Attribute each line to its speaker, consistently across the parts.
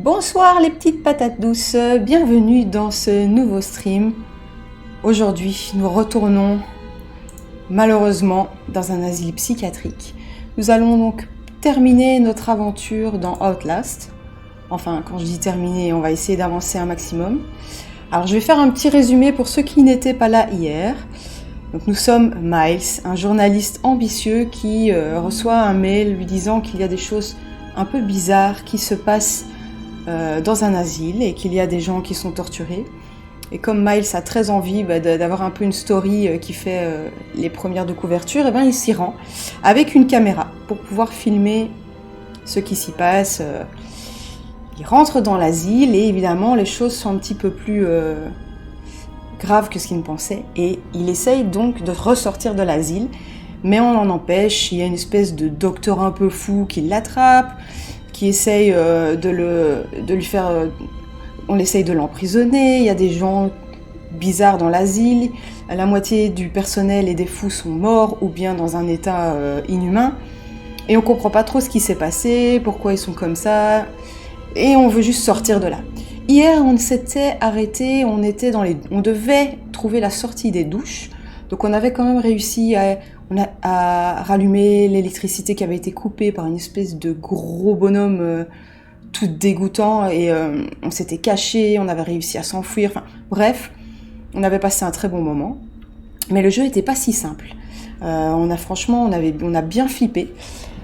Speaker 1: Bonsoir les petites patates douces, bienvenue dans ce nouveau stream. Aujourd'hui, nous retournons malheureusement dans un asile psychiatrique. Nous allons donc terminer notre aventure dans Outlast. Enfin, quand je dis terminer, on va essayer d'avancer un maximum. Alors, je vais faire un petit résumé pour ceux qui n'étaient pas là hier. Donc, nous sommes Miles, un journaliste ambitieux qui reçoit un mail lui disant qu'il y a des choses un peu bizarres qui se passent dans un asile et qu'il y a des gens qui sont torturés. Et comme Miles a très envie d'avoir un peu une story qui fait les premières de couverture, et ben il s'y rend avec une caméra pour pouvoir filmer ce qui s'y passe. Il rentre dans l'asile et évidemment les choses sont un petit peu plus graves que ce qu'il ne pensait et il essaye donc de ressortir de l'asile, mais on l'en empêche. Il y a une espèce de docteur un peu fou qui l'attrape, qui essaye de lui faire... on essaye de l'emprisonner, il y a des gens bizarres dans l'asile, la moitié du personnel et des fous sont morts ou bien dans un état inhumain, et on comprend pas trop ce qui s'est passé, pourquoi ils sont comme ça, et on veut juste sortir de là. Hier, on s'était arrêté, on devait trouver la sortie des douches, donc on avait quand même réussi à rallumer l'électricité qui avait été coupée par une espèce de gros bonhomme tout dégoûtant, et on s'était caché, on avait réussi à s'enfuir, enfin bref, on avait passé un très bon moment, mais le jeu n'était pas si simple. On a bien flippé,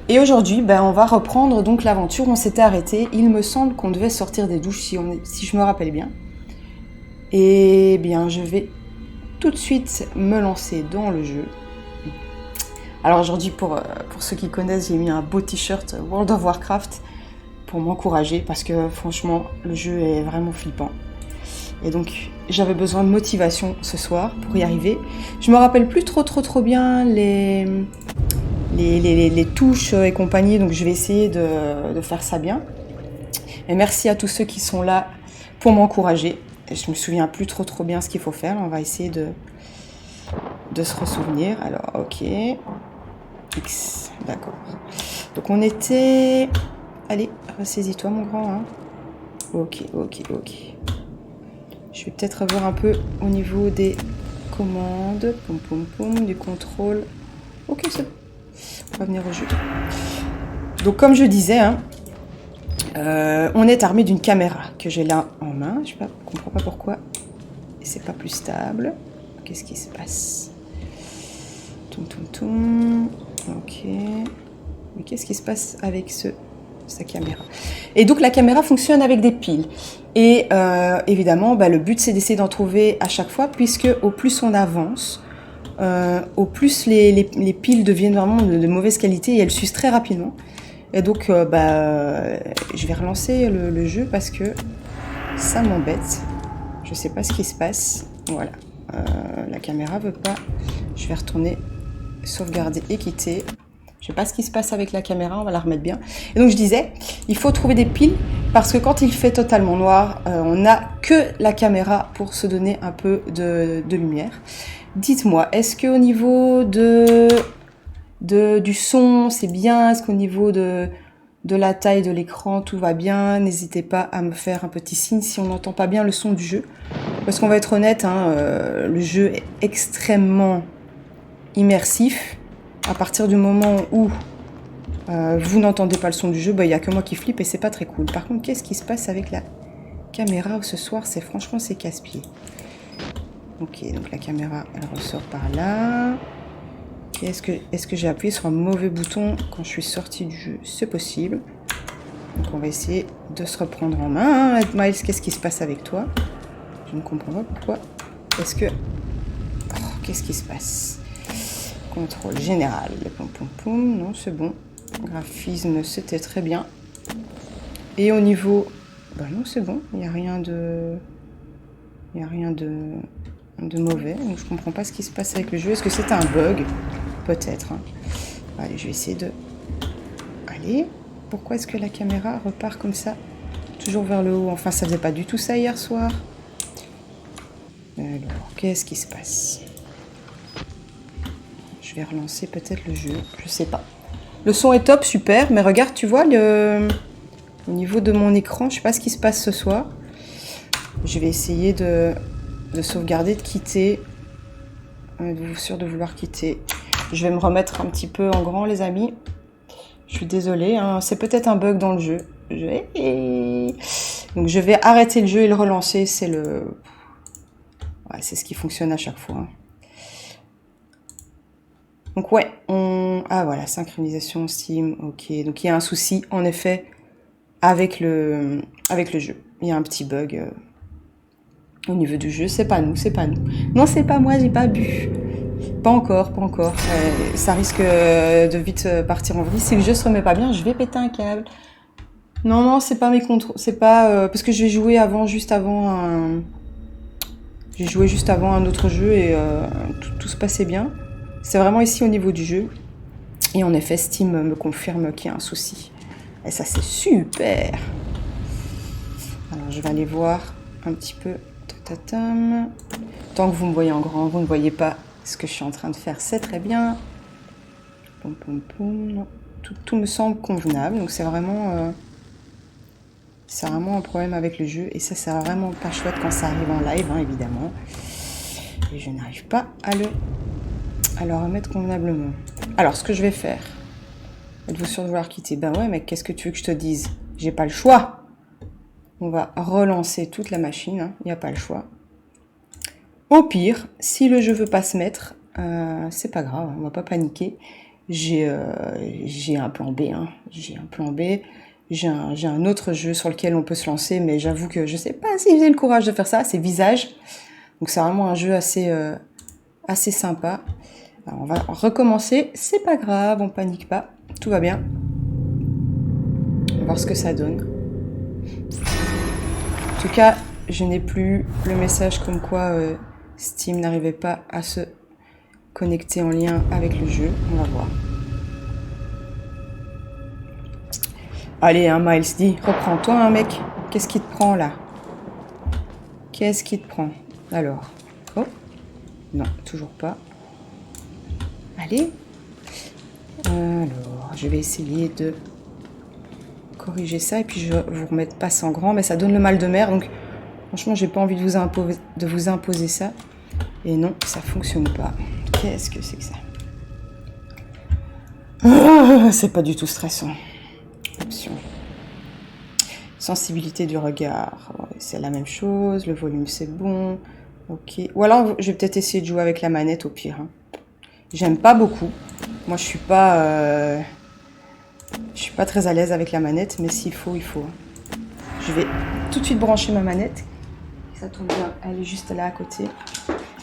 Speaker 1: et aujourd'hui on va reprendre donc l'aventure où on s'était arrêté. Il me semble qu'on devait sortir des douches si je me rappelle bien, et bien je vais tout de suite me lancer dans le jeu. Alors aujourd'hui, pour ceux qui connaissent, j'ai mis un beau t-shirt World of Warcraft pour m'encourager, parce que franchement, le jeu est vraiment flippant. Et donc, j'avais besoin de motivation ce soir pour y arriver. Je me rappelle plus trop bien les touches et compagnie, donc je vais essayer de faire ça bien. Et merci à tous ceux qui sont là pour m'encourager. Je me souviens plus trop bien ce qu'il faut faire. On va essayer de se ressouvenir. Alors, ok. X, d'accord. Donc on était... Allez, ressaisis-toi mon grand. Hein. Ok. Je vais peut-être revoir un peu au niveau des commandes. Du contrôle. Ok, c'est bon. On va venir au jeu. Donc comme je disais, on est armé d'une caméra que j'ai là en main. Je ne comprends pas pourquoi c'est pas plus stable. Qu'est-ce qui se passe? Ok. Mais qu'est-ce qui se passe avec sa caméra? Et donc la caméra fonctionne avec des piles. Et évidemment, le but c'est d'essayer d'en trouver à chaque fois, puisque au plus on avance, au plus les piles deviennent vraiment de mauvaise qualité et elles s'usent très rapidement. Et donc je vais relancer le jeu parce que ça m'embête. Je sais pas ce qui se passe. Voilà. La caméra veut pas. Je vais retourner sauvegarder et quitter. Je sais pas ce qui se passe avec la caméra, on va la remettre bien. Et donc je disais, il faut trouver des piles parce que quand il fait totalement noir, on n'a que la caméra pour se donner un peu de lumière. Dites-moi, est-ce qu'au niveau du son, c'est bien? Est-ce qu'au niveau de la taille de l'écran, tout va bien? N'hésitez pas à me faire un petit signe si on n'entend pas bien le son du jeu. Parce qu'on va être honnête, le jeu est extrêmement immersif. À partir du moment où vous n'entendez pas le son du jeu, il n'y a que moi qui flippe et c'est pas très cool. Par contre, qu'est-ce qui se passe avec la caméra ce soir? C'est casse-pied. Ok, donc la caméra, elle ressort par là. Okay, est-ce que j'ai appuyé sur un mauvais bouton quand je suis sortie du jeu? C'est possible. Donc on va essayer de se reprendre en main. Miles, qu'est-ce qui se passe avec toi? Je ne comprends pas pourquoi. Qu'est-ce qui se passe? Contrôle général. Non, c'est bon. Graphisme, c'était très bien. Et au niveau... non, c'est bon. Il n'y a rien de mauvais. Donc, je comprends pas ce qui se passe avec le jeu. Est-ce que c'est un bug? Peut-être. Allez, je vais essayer de... Allez. Pourquoi est-ce que la caméra repart comme ça? Toujours vers le haut. Enfin, ça faisait pas du tout ça hier soir. Alors, qu'est-ce qui se passe? Je vais relancer peut-être le jeu, je sais pas. Le son est top, super, mais regarde, tu vois, Au niveau de mon écran, je sais pas ce qui se passe ce soir. Je vais essayer de sauvegarder, de quitter. Êtes-vous sûr de vouloir quitter? Je vais me remettre un petit peu en grand, les amis. Je suis désolée, hein. C'est peut-être un bug dans le jeu. Donc je vais arrêter le jeu et le relancer. C'est c'est ce qui fonctionne à chaque fois. Hein. Donc ouais, ah voilà, synchronisation Steam, ok. Donc il y a un souci, en effet, avec le jeu. Il y a un petit bug au niveau du jeu. C'est pas nous, c'est pas nous. Non, c'est pas moi, j'ai pas bu. Pas encore, pas encore. Ça risque de vite partir en vrille. Si le jeu se remet pas bien, je vais péter un câble. Non, non, c'est pas mes contrôles. C'est pas... parce que j'ai joué juste avant un autre jeu et tout se passait bien. C'est vraiment ici au niveau du jeu. Et en effet, Steam me confirme qu'il y a un souci. Et ça, c'est super. Alors, je vais aller voir un petit peu. Tant que vous me voyez en grand, vous ne voyez pas ce que je suis en train de faire. C'est très bien. Poum, poum, poum. Tout me semble convenable. Donc, c'est vraiment un problème avec le jeu. Et ça, c'est vraiment pas chouette quand ça arrive en live, hein, évidemment. Et je n'arrive pas à le remettre convenablement. Alors, ce que je vais faire... Êtes-vous sûr de vouloir quitter? Ben ouais, mec, qu'est-ce que tu veux que je te dise? J'ai pas le choix. On va relancer toute la machine, hein. Il n'y a pas le choix. Au pire, si le jeu veut pas se mettre, c'est pas grave, on va pas paniquer. J'ai un plan B, hein. J'ai un plan B. J'ai un autre jeu sur lequel on peut se lancer, mais j'avoue que je sais pas si j'ai le courage de faire ça. C'est Visage. Donc c'est vraiment un jeu assez sympa. Alors, on va recommencer, c'est pas grave, on panique pas, tout va bien. On va voir ce que ça donne. En tout cas, je n'ai plus le message comme quoi Steam n'arrivait pas à se connecter en lien avec le jeu. On va voir. Allez, hein, Miles, dis, reprends-toi, hein, mec. Qu'est-ce qui te prend, là? Qu'est-ce qui te prend? Alors. Oh. Non, toujours pas. Allez. Alors, je vais essayer de corriger ça et puis je vais vous remettre pas en grand, mais ça donne le mal de mer, donc franchement, j'ai pas envie de vous imposer ça. Et non, ça fonctionne pas. Qu'est-ce que c'est que ça? C'est pas du tout stressant. Option. Sensibilité du regard, ouais, c'est la même chose. Le volume, c'est bon. Ok. Ou alors, je vais peut-être essayer de jouer avec la manette au pire. Hein. J'aime pas beaucoup. Moi, je suis pas très à l'aise avec la manette, mais s'il faut, il faut. Je vais tout de suite brancher ma manette. Ça tombe bien, elle est juste là à côté.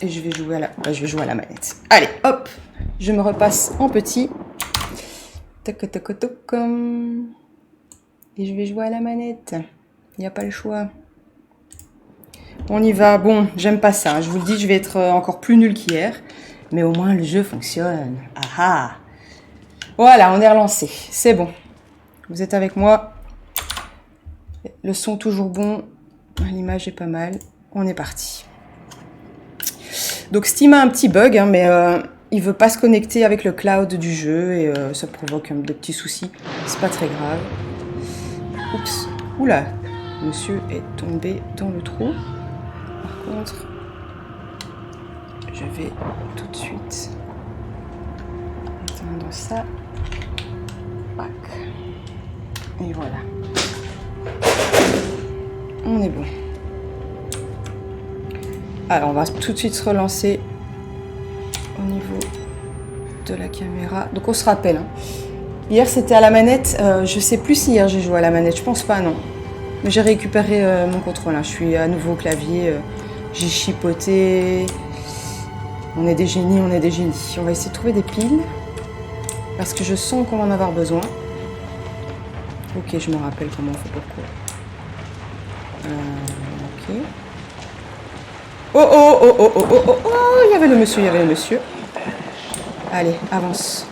Speaker 1: Et je vais jouer à la manette. Allez, hop, je me repasse en petit. Toc, toc, toc, comme. Et je vais jouer à la manette. Il n'y a pas le choix. On y va. Bon, j'aime pas ça. Je vous le dis, je vais être encore plus nulle qu'hier. Mais au moins, le jeu fonctionne. Ah ah. Voilà, on est relancé. C'est bon. Vous êtes avec moi. Le son toujours bon. L'image est pas mal. On est parti. Donc Steam a un petit bug, hein, mais il veut pas se connecter avec le cloud du jeu et ça provoque des petits soucis. C'est pas très grave. Oups. Oula. Monsieur est tombé dans le trou. Par contre, je vais tout de suite éteindre ça. Pac. Et voilà. On est bon. Alors, on va tout de suite se relancer au niveau de la caméra. Donc, on se rappelle. Hein. Hier, c'était à la manette. Je sais plus si hier j'ai joué à la manette. Je pense pas, non. Mais j'ai récupéré mon contrôle. Hein. Je suis à nouveau au clavier. J'ai chipoté. On est des génies, on est des génies. On va essayer de trouver des piles. Parce que je sens qu'on va en avoir besoin. Ok, je me rappelle comment on fait pourquoi. Ok. Oh, oh, oh, oh, oh, oh, oh, oh, il y avait le monsieur. Allez, avance.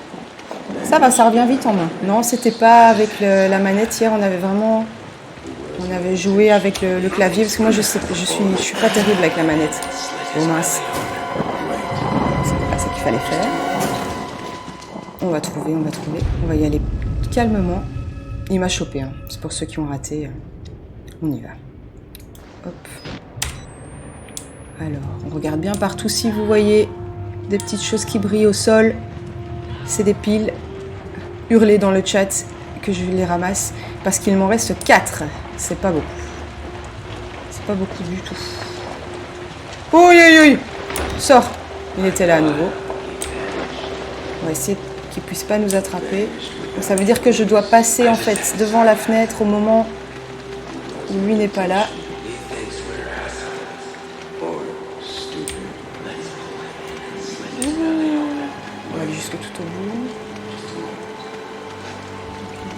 Speaker 1: Ça va, ça revient vite en main. Non, c'était pas avec la manette. Hier, on avait joué avec le clavier, parce que moi, je suis pas terrible avec la manette. Oh mince. C'est pas ça qu'il fallait faire. On va trouver. On va y aller calmement. Il m'a chopé, hein. C'est pour ceux qui ont raté. On y va. Hop. Alors, on regarde bien partout. Si vous voyez des petites choses qui brillent au sol, c'est des piles. Hurlez dans le chat que je les ramasse parce qu'il m'en reste 4. C'est pas beaucoup. C'est pas beaucoup du tout. Oui, oui, oui. Sors. Il était là à nouveau. On va essayer qu'il puisse pas nous attraper. Donc, ça veut dire que je dois passer en fait devant la fenêtre au moment où lui n'est pas là. On va aller jusque tout au bout.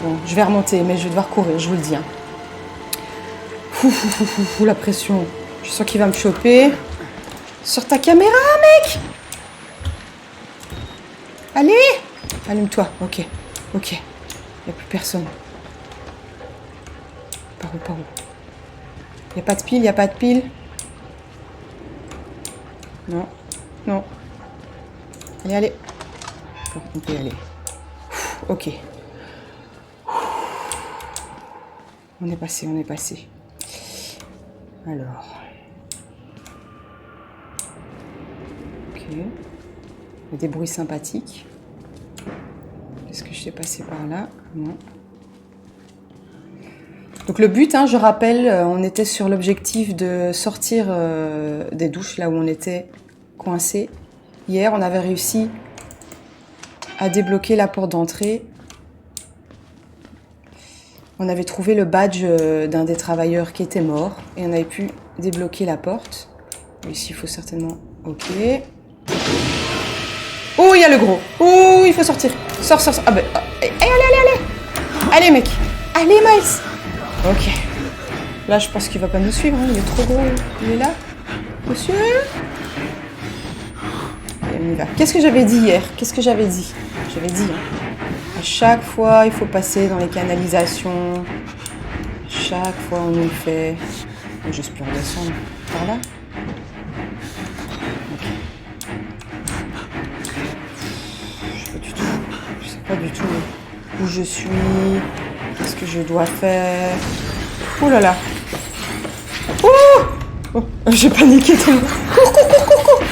Speaker 1: Bon, je vais remonter, mais je vais devoir courir, je vous le dis. Hein. La pression. Je sens qu'il va me choper. Sur ta caméra, mec! Allez! Allume-toi. Ok. Ok. Il n'y a plus personne. Par où, par où? Il n'y a pas de pile, il n'y a pas de pile. Non. Non. Allez, allez. On peut y aller. Ok. On est passé, on est passé. Alors. Ok. Il y a des bruits sympathiques. Est-ce que je suis passée par là? Non. Donc le but, hein, je rappelle, on était sur l'objectif de sortir des douches, là où on était coincé. Hier, on avait réussi à débloquer la porte d'entrée. On avait trouvé le badge d'un des travailleurs qui était mort et on avait pu débloquer la porte. Ici, il faut certainement... Ok. Oh, il y a le gros. Oh, il faut sortir. Sors, sors, sors. Ah ben... Allez, allez, allez, allez. Allez, mec. Allez, Miles. Ok. Là, je pense qu'il va pas nous suivre. Hein. Il est trop gros. Il est là. Monsieur. Allez, on y va. Qu'est-ce que j'avais dit hier? Qu'est-ce que j'avais dit? J'avais dit... Hein. À chaque fois, il faut passer dans les canalisations. Chaque fois, on nous le fait. J'ose plus redescendre. Par là. Ok. Je sais pas du tout. Je sais pas du tout où je suis. Qu'est-ce que je dois faire? Oh là là. Oh, j'ai paniqué tellement. Cours, cours, cours, cours, cours.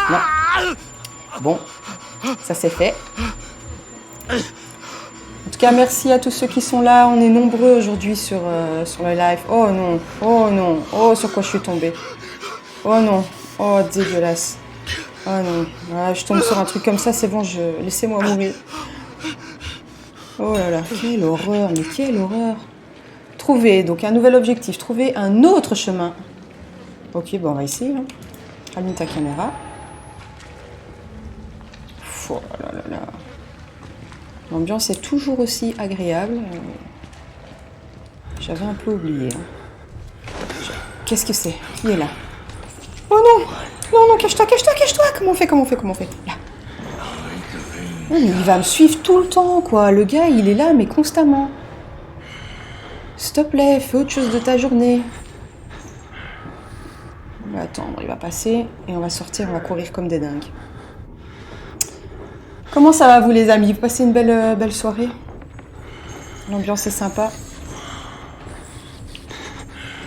Speaker 1: Non. Bon, ça c'est fait. En tout cas, merci à tous ceux qui sont là. On est nombreux aujourd'hui sur le live. Oh non, oh non, oh sur quoi je suis tombée. Oh non, oh dégueulasse. Oh non, ah, je tombe sur un truc comme ça, c'est bon, laissez-moi mourir. Oh là là, quelle horreur, mais quelle horreur. Trouver, donc un nouvel objectif, trouver un autre chemin. Ok, bon, on va essayer. Hein. Allume ta caméra. Oh là là là. L'ambiance est toujours aussi agréable. J'avais un peu oublié. Hein. Qu'est-ce que c'est? Qui est là? Oh non! Non, non, cache-toi, cache-toi, cache-toi! Comment on fait? Comment on fait? Comment on fait? Là. Non, mais il va me suivre tout le temps, quoi. Le gars, il est là, mais constamment. S'il te plaît, fais autre chose de ta journée. On va attendre, il va passer et on va sortir, on va courir comme des dingues. Comment ça va vous les amis? Vous passez une belle soirée? L'ambiance est sympa.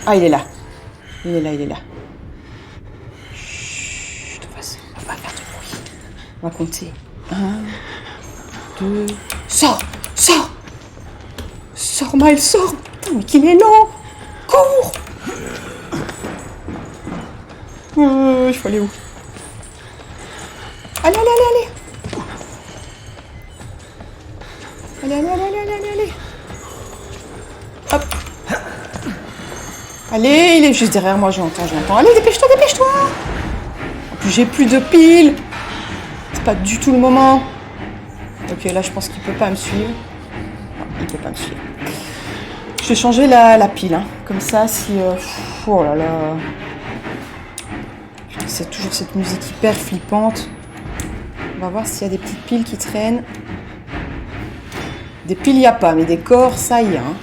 Speaker 1: Ah, il est là. Il est là, il est là. Chut, on va pas faire de bruit. On va compter. 1, 2... Sors! Sors! Sors, Miles, sors! Putain, mais qu'il est lent! Cours! Il faut aller où? Allez, allez, allez, allez! Allez, allez, allez, allez, allez, allez. Hop. Allez, il est juste derrière moi, je l'entends. Allez, dépêche-toi, dépêche-toi. En plus, j'ai plus de piles. C'est pas du tout le moment. Ok, là, je pense qu'il peut pas me suivre. Non, il peut pas me suivre. Je vais changer la pile, hein. Comme ça, si... oh là là. C'est toujours cette musique hyper flippante. On va voir s'il y a des petites piles qui traînent. Des piles, il n'y a pas, mais des corps, ça y est. Hein.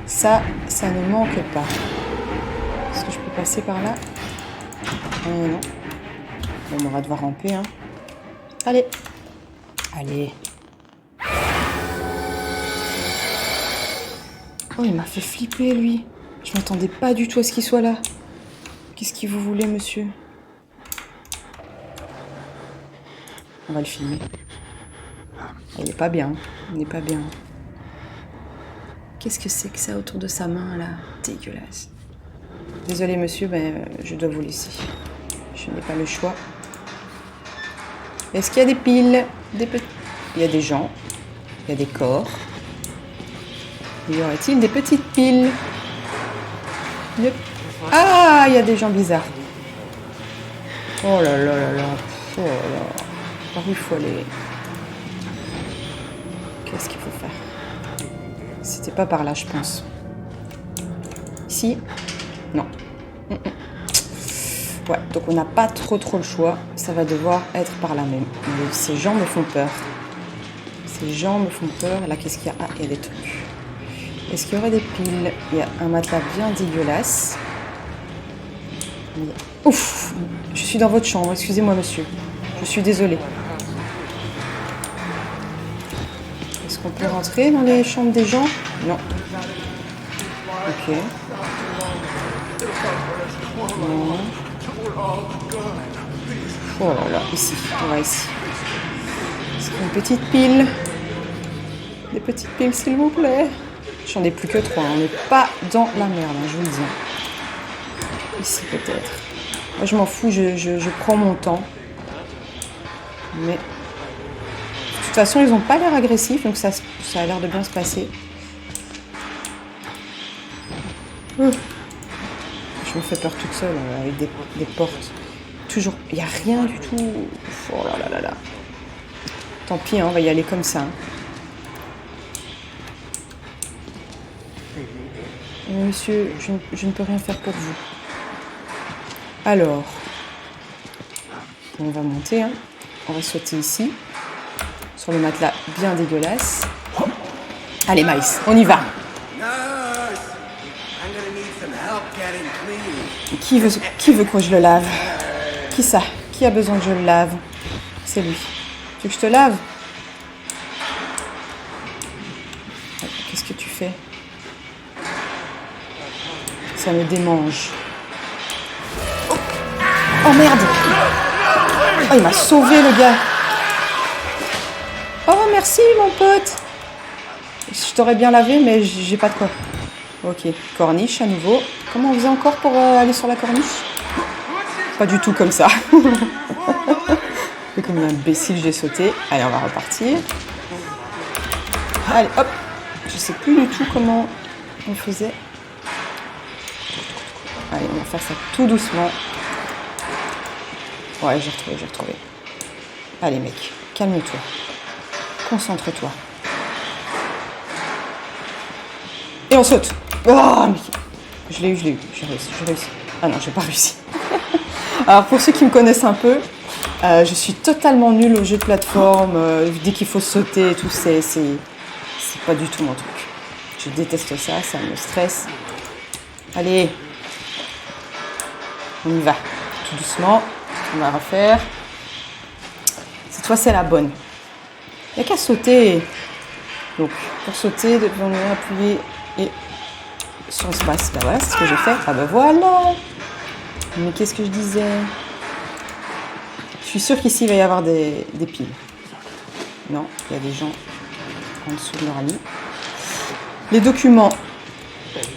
Speaker 1: Ça ne manque pas. Est-ce que je peux passer par là? Non. Bon, on va devoir ramper. Hein. Allez. Allez. Oh, il m'a fait flipper, lui. Je m'attendais pas du tout à ce qu'il soit là. Qu'est-ce que vous voulez, monsieur? On va le filmer. Il n'est pas bien. Il n'est pas bien. Qu'est-ce que c'est que ça autour de sa main, là? Dégueulasse. Désolé, monsieur, mais je dois vous laisser. Je n'ai pas le choix. Est-ce qu'il y a des piles? Il y a des gens. Il y a des corps. Y aurait-il des petites piles? Yep. Ah, il y a des gens bizarres. Oh là là là là. Oh là là. Par où il faut aller? Qu'est-ce qu'il faut faire? C'était pas par là, je pense. Ici? Non. Ouais, donc on n'a pas trop le choix. Ça va devoir être par là même. Mais ces gens me font peur. Ces gens me font peur. Là, qu'est-ce qu'il y a? Ah, il y a des trucs. Est-ce qu'il y aurait des piles? Il y a un matelas bien dégueulasse. Ouf! Je suis dans votre chambre. Excusez-moi, monsieur. Je suis désolée. Est-ce qu'on peut rentrer dans les chambres des gens? Non. Ok. Non. Oh là là, ici. On va ici. Est-ce qu'il y a une petite pile? Des petites piles, s'il vous plaît. J'en ai plus que 3. On n'est pas dans la merde, hein, je vous le dis. Ici, peut-être. Moi, je m'en fous. Je prends mon temps. Mais... de toute façon, ils n'ont pas l'air agressifs, donc ça a l'air de bien se passer. Je me fais peur toute seule avec des portes. Toujours, il n'y a rien du tout. Oh là là là là. Tant pis, hein, on va y aller comme ça. Monsieur, je ne peux rien faire pour vous. Alors, on va monter. Hein. On va sauter ici. Sur le matelas bien dégueulasse. Allez, Maïs, on y va. Qui veut que je le lave? Qui ça? Qui a besoin que je le lave? C'est lui. Tu veux que je te lave? Qu'est-ce que tu fais? Ça me démange. Oh merde! Oh, il m'a sauvé, le gars! Oh, merci, mon pote! Je t'aurais bien lavé, mais j'ai pas de quoi. Ok, corniche à nouveau. Comment on faisait encore pour aller sur la corniche? Pas du tout comme ça. Et comme un imbécile, j'ai sauté. Allez, on va repartir. Allez, hop! Je sais plus du tout comment on faisait. Allez, on va faire ça tout doucement. Ouais, j'ai retrouvé. Allez, mec, calme-toi. Concentre-toi. Et on saute. Oh, mais... Je l'ai eu. J'ai réussi. Ah non, j'ai pas réussi. Alors, pour ceux qui me connaissent un peu, je suis totalement nulle aux jeux de plateforme. Dès qu'il faut sauter et tout, c'est pas du tout mon truc. Je déteste ça me stresse. Allez. On y va. Tout doucement. On va refaire. Cette fois, c'est la bonne. Il n'y a qu'à sauter. Donc, pour sauter, on va appuyer et sur l'espace. Ben voilà, c'est ce que j'ai fait. Ah ben voilà. Mais qu'est-ce que je disais? Je suis sûre qu'ici, il va y avoir des piles. Non, il y a des gens en dessous de leur lit. Les documents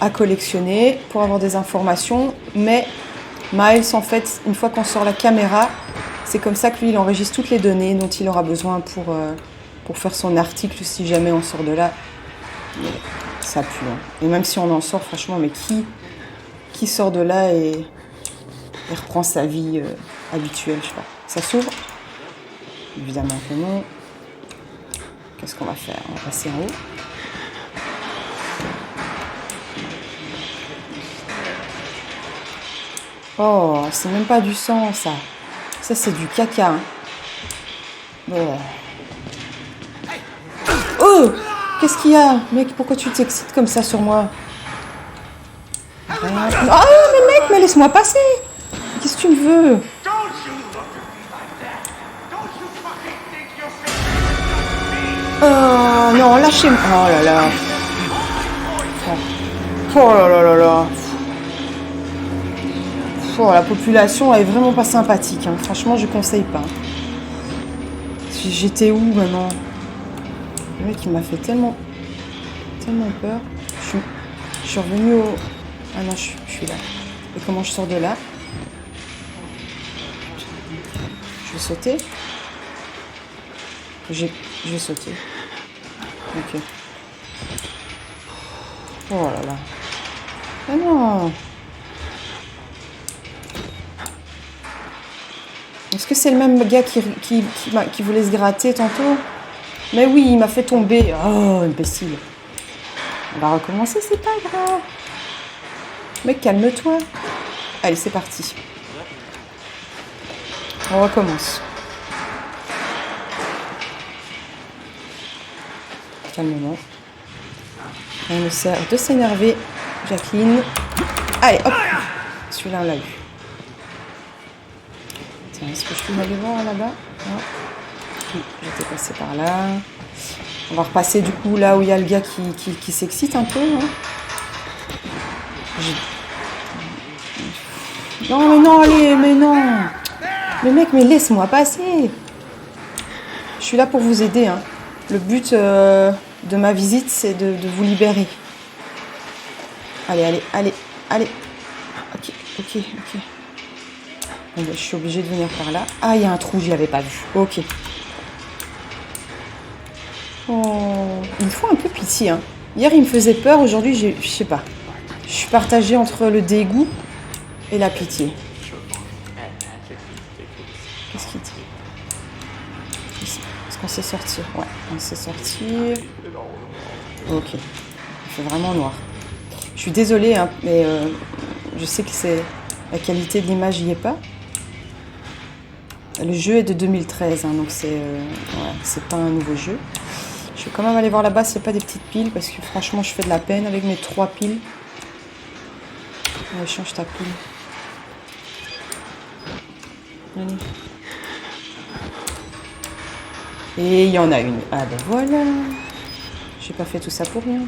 Speaker 1: à collectionner pour avoir des informations. Mais Miles, en fait, une fois qu'on sort la caméra, c'est comme ça que lui, il enregistre toutes les données dont il aura besoin pour faire son article si jamais on sort de là. Mais ça pue. Hein. Et même si on en sort, franchement, mais qui sort de là et reprend sa vie habituelle, je sais pas. Ça s'ouvre? Évidemment que non. Qu'est-ce qu'on va faire? On va passer en haut. Oh, c'est même pas du sang, ça. Ça, c'est du caca. Hein. Bon. Oh! Qu'est-ce qu'il y a? Mec, pourquoi tu t'excites comme ça sur moi? Ah, mais mec, mais laisse-moi passer! Qu'est-ce que tu me veux? Oh non, lâchez-moi. Oh là là. Oh là là là là. Oh, la population est vraiment pas sympathique. Hein. Franchement, je conseille pas. J'étais où maintenant? Le mec, il m'a fait tellement peur. Je suis revenue au... Ah non, je suis là. Et comment je sors de là? Je vais sauter. Je vais sauter. Ok. Oh là là. Ah non. Est-ce que c'est le même gars qui voulait se gratter tantôt? Mais oui, il m'a fait tomber. Oh, imbécile. On va recommencer, c'est pas grave. Mec, calme-toi. Allez, c'est parti. On recommence. Calmement. On me sert de s'énerver. Jacqueline. Allez, hop. Celui-là, on l'a eu. Tiens, est-ce que je peux aller voir là-bas? Oui, j'étais passé par là. On va repasser du coup là où il y a le gars qui s'excite un peu. Hein. Non, mais non, allez, mais non. Mais mec, mais laisse-moi passer. Je suis là pour vous aider. Hein. Le but de ma visite, c'est de vous libérer. Allez. Ok. Bon, ben, je suis obligée de venir par là. Ah, il y a un trou, je l'avais pas vu. Ok. Oh, il me faut un peu pitié. Hein. Hier, il me faisait peur. Aujourd'hui, je sais pas. Je suis partagée entre le dégoût et la pitié. Qu'est-ce qu'il dit? Est-ce qu'on sait sortir? Ouais, on sait sortir. Ok. Il fait vraiment noir. Je suis désolée, hein, mais je sais que la qualité de l'image n'y est pas. Le jeu est de 2013, hein, donc c'est pas un nouveau jeu. Je vais quand même aller voir là-bas s'il n'y a pas des petites piles, parce que franchement, je fais de la peine avec mes 3 piles. Ouais, change ta pile. Allez. Et il y en a une. Ah ben voilà. J'ai pas fait tout ça pour rien.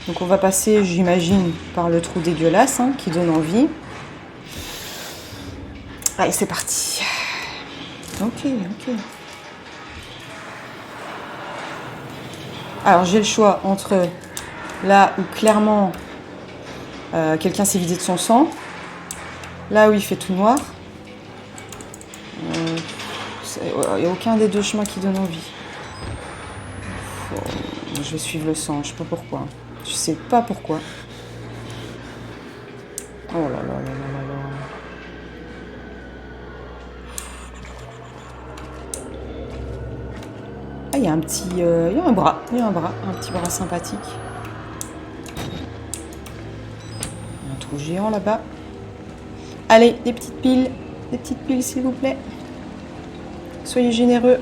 Speaker 1: Donc on va passer, j'imagine, par le trou dégueulasse, hein, qui donne envie. Allez, c'est parti. Ok. Alors j'ai le choix entre là où clairement quelqu'un s'est vidé de son sang, là où il fait tout noir. Il n'y a aucun des deux chemins qui donne envie. Je vais suivre le sang, je sais pas pourquoi. Je sais pas pourquoi. Oh là là. Ah, il y a un petit... il y a un bras, un petit bras sympathique. Un trou géant là-bas. Allez, des petites piles s'il vous plaît. Soyez généreux.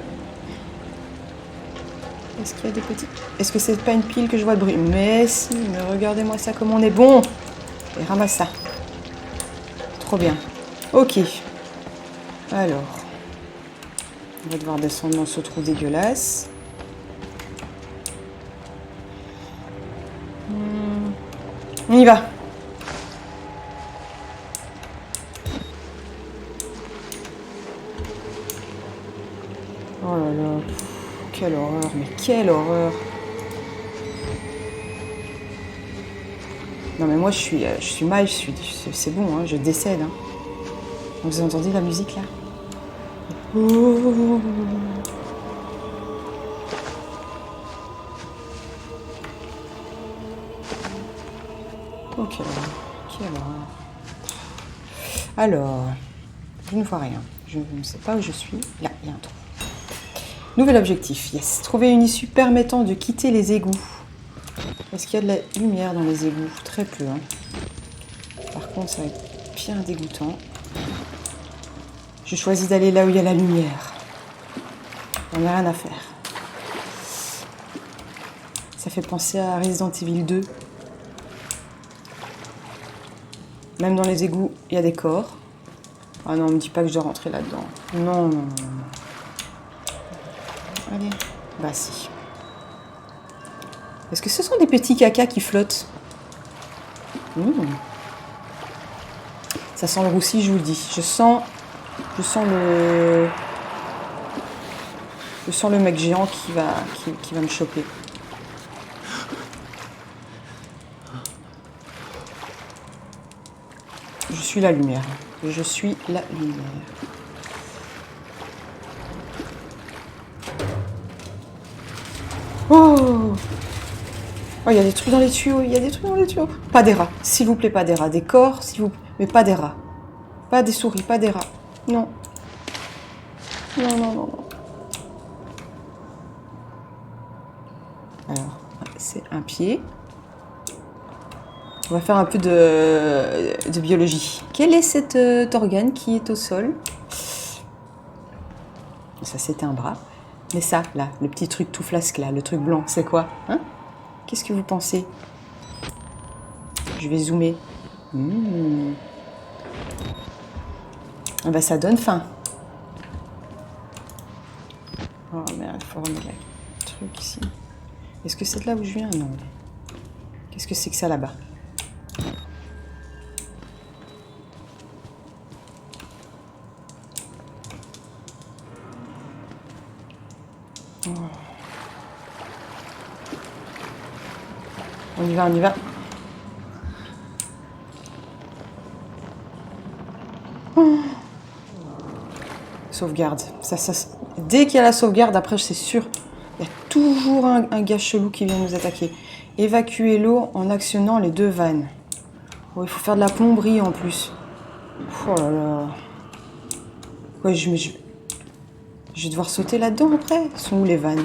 Speaker 1: Est-ce qu'il y a des petites... Est-ce que c'est pas une pile que je vois de bruit? Mais si, mais regardez-moi ça comme on est bon. Et ramasse ça. Trop bien. Ok. Alors... On va devoir descendre dans ce trou dégueulasse. On y va. Oh là là. Quelle horreur, mais quelle horreur. Non mais moi je suis mal, c'est bon, hein, je décède. Hein. Vous entendez la musique là? Oh. Oh, quelle horreur. Alors, je ne vois rien. Je ne sais pas où je suis. Là, il y a un trou. Nouvel objectif, yes. Trouver une issue permettant de quitter les égouts. Est-ce qu'il y a de la lumière dans les égouts? Très peu. Hein. Par contre, ça va être bien dégoûtant. Je choisis d'aller là où il y a la lumière. Il n'y a rien à faire. Ça fait penser à Resident Evil 2. Même dans les égouts, il y a des corps. Ah non, on me dit pas que je dois rentrer là-dedans. Non. Allez, Bah si. Est-ce que ce sont des petits cacas qui flottent? Ça sent le roussi, je vous le dis. Je sens le mec géant qui va me choper. Je suis la lumière. Je suis la lumière. Oh! Oh, il y a des trucs dans les tuyaux, il y a des trucs dans les tuyaux. Pas des rats, s'il vous plaît, pas des rats. Des corps, s'il vous plaît, mais pas des rats. Pas des souris, pas des rats. Non. Non, non, non, non. Alors, c'est un pied. On va faire un peu de biologie. Quel est cet organe qui est au sol? Ça, c'était un bras. Mais ça, là, le petit truc tout flasque, là, le truc blanc, c'est quoi? Hein? Qu'est-ce que vous pensez? Je vais zoomer. Ah bah, ça donne faim. Oh merde, il faut remettre le truc ici. Est-ce que c'est de là où je viens? Non. Qu'est-ce que c'est que ça là-bas? Oh. On y va, on y va. Oh. Sauvegarde. Dès qu'il y a la sauvegarde, après, c'est sûr, il y a toujours un gars chelou qui vient nous attaquer. Évacuer l'eau en actionnant les 2 vannes. Oh, il faut faire de la plomberie en plus. Oh là là. Ouais, je vais devoir sauter là-dedans après. Ils sont où les vannes?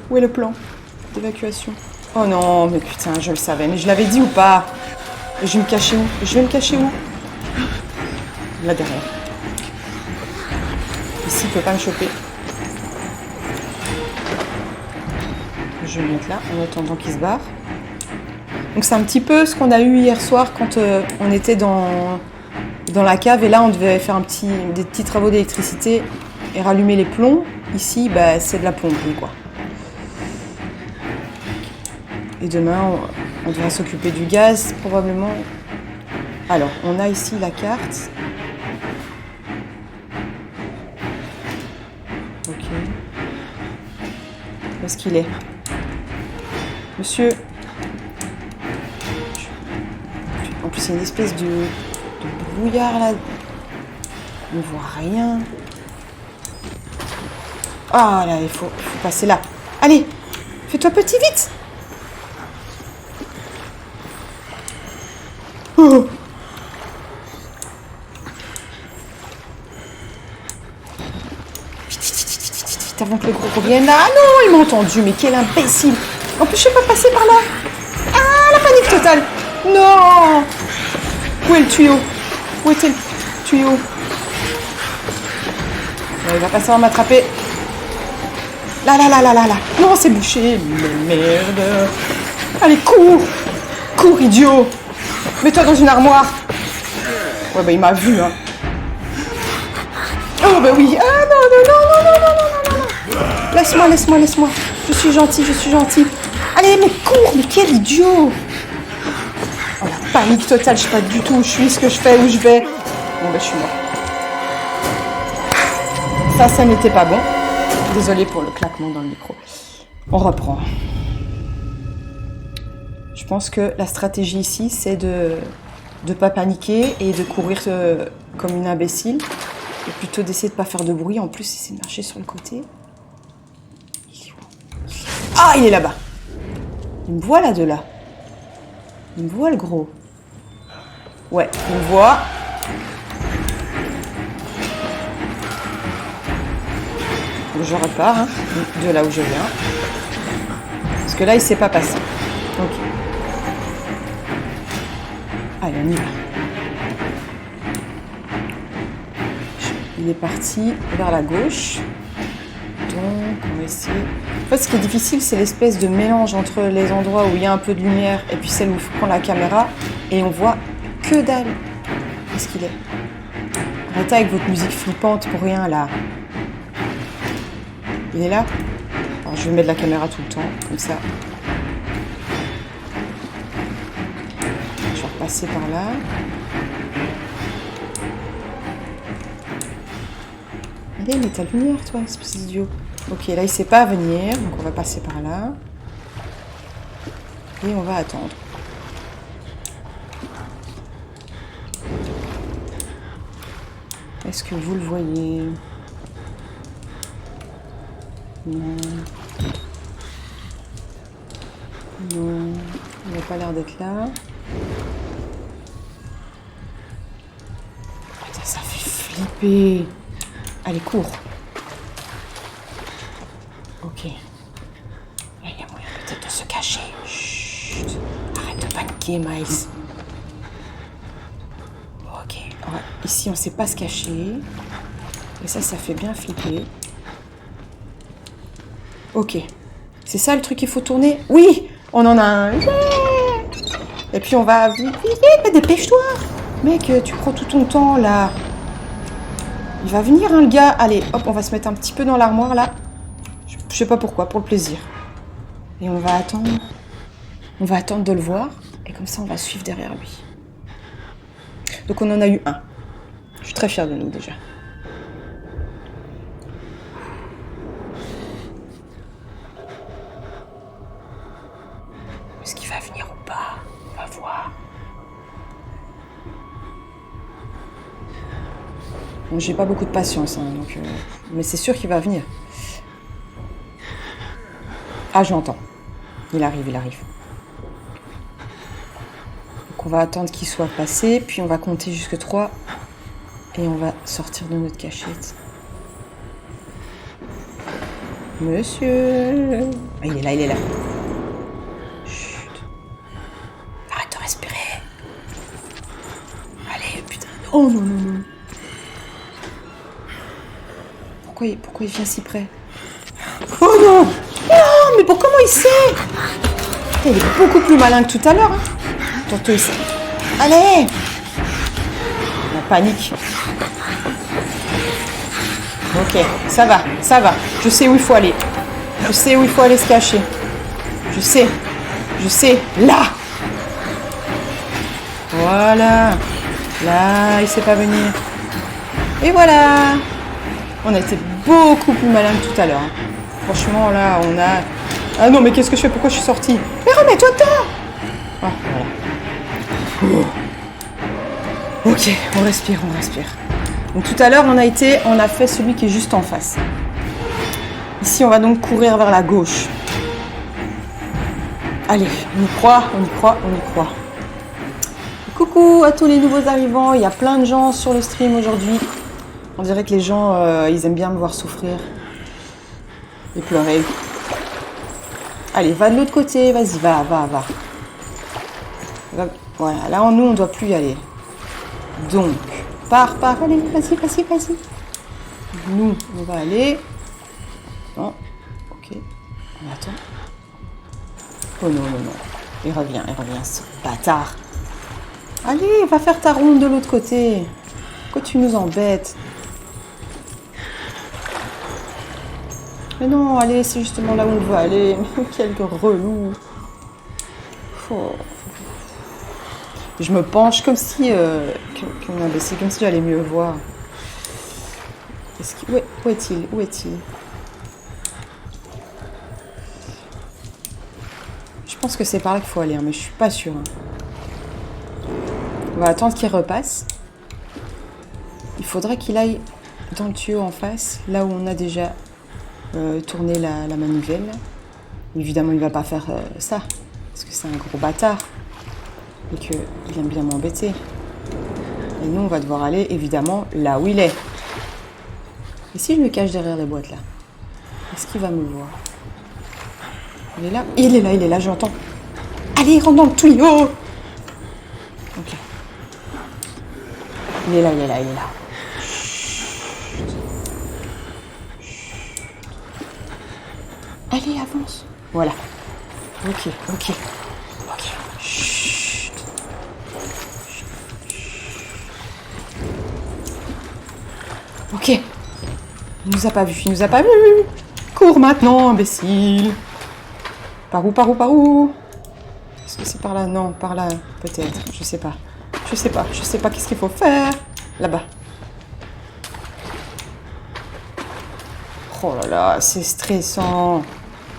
Speaker 1: Où est le plan d'évacuation? Oh non, mais putain, je le savais. Mais je l'avais dit ou pas? Et je vais me cacher où? Je vais me cacher où? Là derrière. Ici, il ne peut pas me choper. Je vais le mettre là, en attendant qu'il se barre. Donc c'est un petit peu ce qu'on a eu hier soir quand on était dans la cave. Et là, on devait faire des petits travaux d'électricité et rallumer les plombs. Ici, bah, c'est de la plomberie, quoi. Et demain, on devra s'occuper du gaz, probablement. Alors, on a ici la carte. Ok. Où est-ce qu'il est? Monsieur. En plus, il y a une espèce de brouillard là. On ne voit rien. Ah là, il faut passer là. Allez, fais-toi petit, vite. Oh. Vite, avant que le gros revienne. Ah non, il m'a entendu, mais quel imbécile. En plus, je ne sais pas passer par là. Ah, la panique totale. Non. Où est le tuyau? Où était le tuyau? Il va pas savoir m'attraper. Là. Non, c'est bouché. Mais merde. Allez, cours. Cours, idiot. Mets-toi dans une armoire. Ouais, bah il m'a vu, hein. Oh, bah oui. Ah, non. Laisse-moi. Je suis gentil. Allez, mais cours. Mais quel idiot. Oh, la panique totale. Je sais pas du tout où je suis, ce que je fais, où je vais. Bon, bah je suis mort. Ça n'était pas bon. Désolée pour le claquement dans le micro. On reprend. Je pense que la stratégie ici, c'est de ne pas paniquer et de courir comme une imbécile. Et plutôt d'essayer de ne pas faire de bruit. En plus, essayer de marcher sur le côté. Il est où? Ah, il est là-bas. Il me voit là, de là. Il me voit, le gros. Ouais, il me voit. Je repars, hein, de là où je viens. Parce que là, il ne s'est pas passé. Ok. Allez, on y va. Il est parti vers la gauche. Donc, on va essayer... En fait, ce qui est difficile, c'est l'espèce de mélange entre les endroits où il y a un peu de lumière et puis celle où je prends la caméra et on voit que dalle. Qu'est-ce qu'il est? Arrêtez avec votre musique flippante pour rien, là. Il est là? Alors, je vais mettre la caméra tout le temps, comme ça. Je vais repasser par là. Allez, mets ta lumière, toi, espèce d'idiot. Ok, là, il sait pas venir, donc on va passer par là. Et on va attendre. Est-ce que vous le voyez? Non. Non, il n'a pas l'air d'être là. Putain, ça fait flipper. Allez, cours. Ok. Là, il y a moyen peut-être de se cacher. Chut. Arrête de paniquer, Miles. Ok. Alors, ici, on ne sait pas se cacher. Et ça fait bien flipper. Ok. C'est ça le truc qu'il faut tourner? Oui! On en a un. Yeah. Et puis on va... Vite, dépêche-toi! Mec, tu prends tout ton temps, là. Il va venir, hein, le gars. Allez, hop, on va se mettre un petit peu dans l'armoire, là. Je sais pas pourquoi, pour le plaisir. Et on va attendre. On va attendre de le voir. Et comme ça, on va suivre derrière lui. Donc on en a eu un. Je suis très fière de nous, déjà. Est-ce qu'il va venir ou pas? On va voir. Bon, j'ai pas beaucoup de patience, hein, donc, mais c'est sûr qu'il va venir. Ah, je l'entends. Il arrive, il arrive. Donc on va attendre qu'il soit passé, puis on va compter jusque 3 et on va sortir de notre cachette. Monsieur... Ah, il est là, il est là. Chut. Arrête de respirer. Allez, putain. Oh non, non, non. Pourquoi il vient si près? Oh non! Non, mais comment il sait? Putain, il est beaucoup plus malin que tout à l'heure. Hein. Tantôt, il sait. Allez! La panique. Ok, ça va, ça va. Je sais où il faut aller. Je sais où il faut aller se cacher. Je sais. Là! Voilà. Là, il sait pas venir. Et voilà! On a été beaucoup plus malin que tout à l'heure. Hein. Franchement, là, on a... Ah non, mais qu'est-ce que je fais? Pourquoi je suis sortie? Mais remets-toi dedans! Ah, voilà. Oh. Ok, on respire. Donc tout à l'heure, on a fait celui qui est juste en face. Ici, on va donc courir vers la gauche. Allez, on y croit. Coucou à tous les nouveaux arrivants. Il y a plein de gens sur le stream aujourd'hui. On dirait que les gens, ils aiment bien me voir souffrir et pleurer. Allez, va de l'autre côté, vas-y, va. Voilà, là, nous, on ne doit plus y aller. Donc, pars, allez, vas-y. Nous, on va aller... Non, ok, on attend. Oh non. Il revient, ce bâtard. Allez, va faire ta ronde de l'autre côté. Pourquoi tu nous embêtes? Mais non, allez, c'est justement là où on veut aller. Quel relou. Oh. Je me penche comme si... comme un imbécile, comme si j'allais mieux voir. Où est-il? Je pense que c'est par là qu'il faut aller, hein, mais je suis pas sûre. Hein. On va attendre qu'il repasse. Il faudrait qu'il aille dans le tuyau en face, là où on a déjà... tourner la manivelle. Évidemment, il va pas faire ça, parce que c'est un gros bâtard et qu'il aime bien m'embêter. Et nous, on va devoir aller, évidemment, là où il est. Et si je me cache derrière les boîtes, là? Est-ce qu'il va me voir? Il est là? Il est là, je l'entends. Allez, rentre dans le tuyau! Ok. Il est là. Allez, avance. Voilà. Ok. Chut. Ok. Il nous a pas vu. Cours maintenant, imbécile. Par où, par où, par où? Est-ce que c'est par là? Non, par là, peut-être. Je sais pas. Je sais pas. Je sais pas qu'est-ce qu'il faut faire. Là-bas. Oh là là, c'est stressant.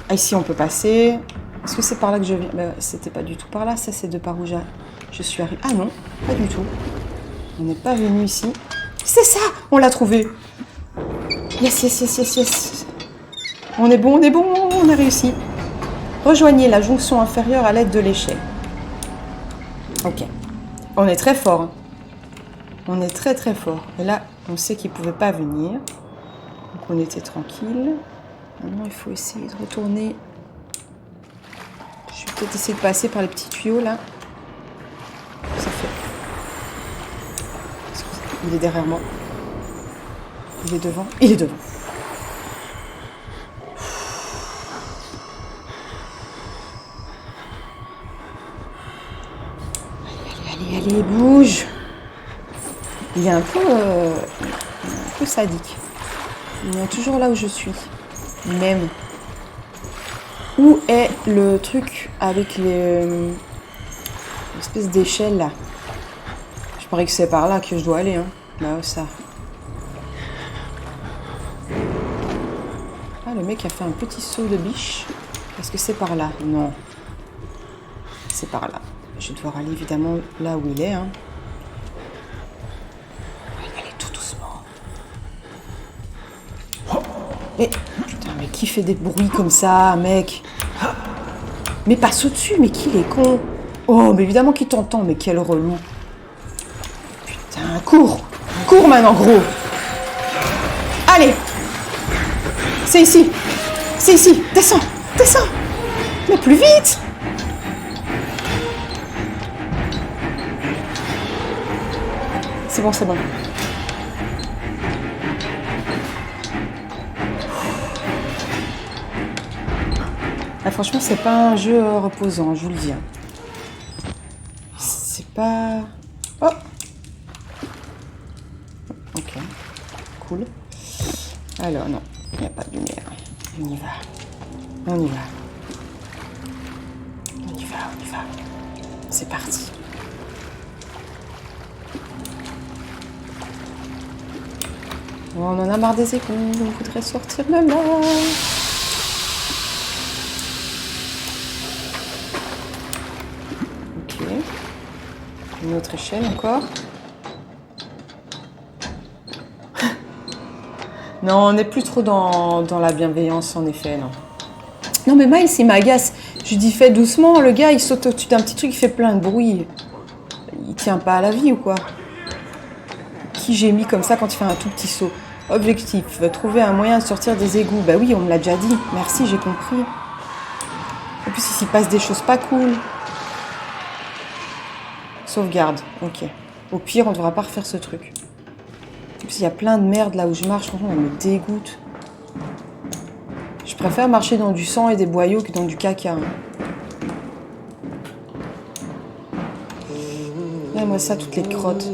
Speaker 1: Ah, ici, on peut passer. Est-ce que c'est par là que je viens? Bah, c'était pas du tout par là. Ça, c'est de par où je suis arrivée. Ah non, pas du tout. On n'est pas venu ici. C'est ça! On l'a trouvé. Yes, yes, yes, yes, yes. On est bon, on a réussi. Rejoignez la jonction inférieure à l'aide de l'échelle. Ok. On est très fort. Hein. On est très très fort. Et là, on sait qu'il ne pouvait pas venir. Donc on était tranquille. Maintenant, il faut essayer de retourner. Je vais peut-être essayer de passer par les petits tuyaux là. Ça fait. Il est derrière moi. Il est devant. Il est devant. Allez, bouge. Il est un peu sadique. Il est toujours là où je suis. Même. Où est le truc avec l'espèce d'échelle là? Je parie que c'est par là que je dois aller. Hein. Là, ça. Ah, le mec a fait un petit saut de biche. Est-ce que c'est par là? Non. C'est par là. Je vais devoir aller évidemment là où il est. Hein. Allez, tout doucement. Mais, putain, mais qui fait des bruits comme ça, mec? Mais passe au-dessus, mais qui est con? Oh, mais évidemment qu'il t'entend, mais quel relou. Putain, cours! Cours maintenant, gros! Allez! C'est ici! C'est ici! Descends! Descends! Mais plus vite! C'est bon, c'est bon. Ah, franchement, c'est pas un jeu reposant, je vous le dis. C'est pas... Oh! Ok. Cool. Alors, non. Il n'y a pas de lumière. On y va. On y va. On y va, on y va. C'est parti. On en a marre des égouts. On voudrait sortir de là. Ok. Une autre échelle encore. Non, on n'est plus trop dans la bienveillance, en effet, non. Non, mais Miles, il m'agace. Je lui dis, fais doucement, le gars, il saute au-dessus d'un petit truc, il fait plein de bruit. Il tient pas à la vie ou quoi? Qui j'ai mis comme ça quand il fait un tout petit saut? Objectif, trouver un moyen de sortir des égouts. Bah oui, on me l'a déjà dit. Merci, j'ai compris. En plus, il s'y passe des choses pas cool. Sauvegarde, ok. Au pire, on ne devra pas refaire ce truc. En plus, il y a plein de merde là où je marche. Franchement, elle me dégoûte. Je préfère marcher dans du sang et des boyaux que dans du caca. Hein. Moi ça, toutes les crottes.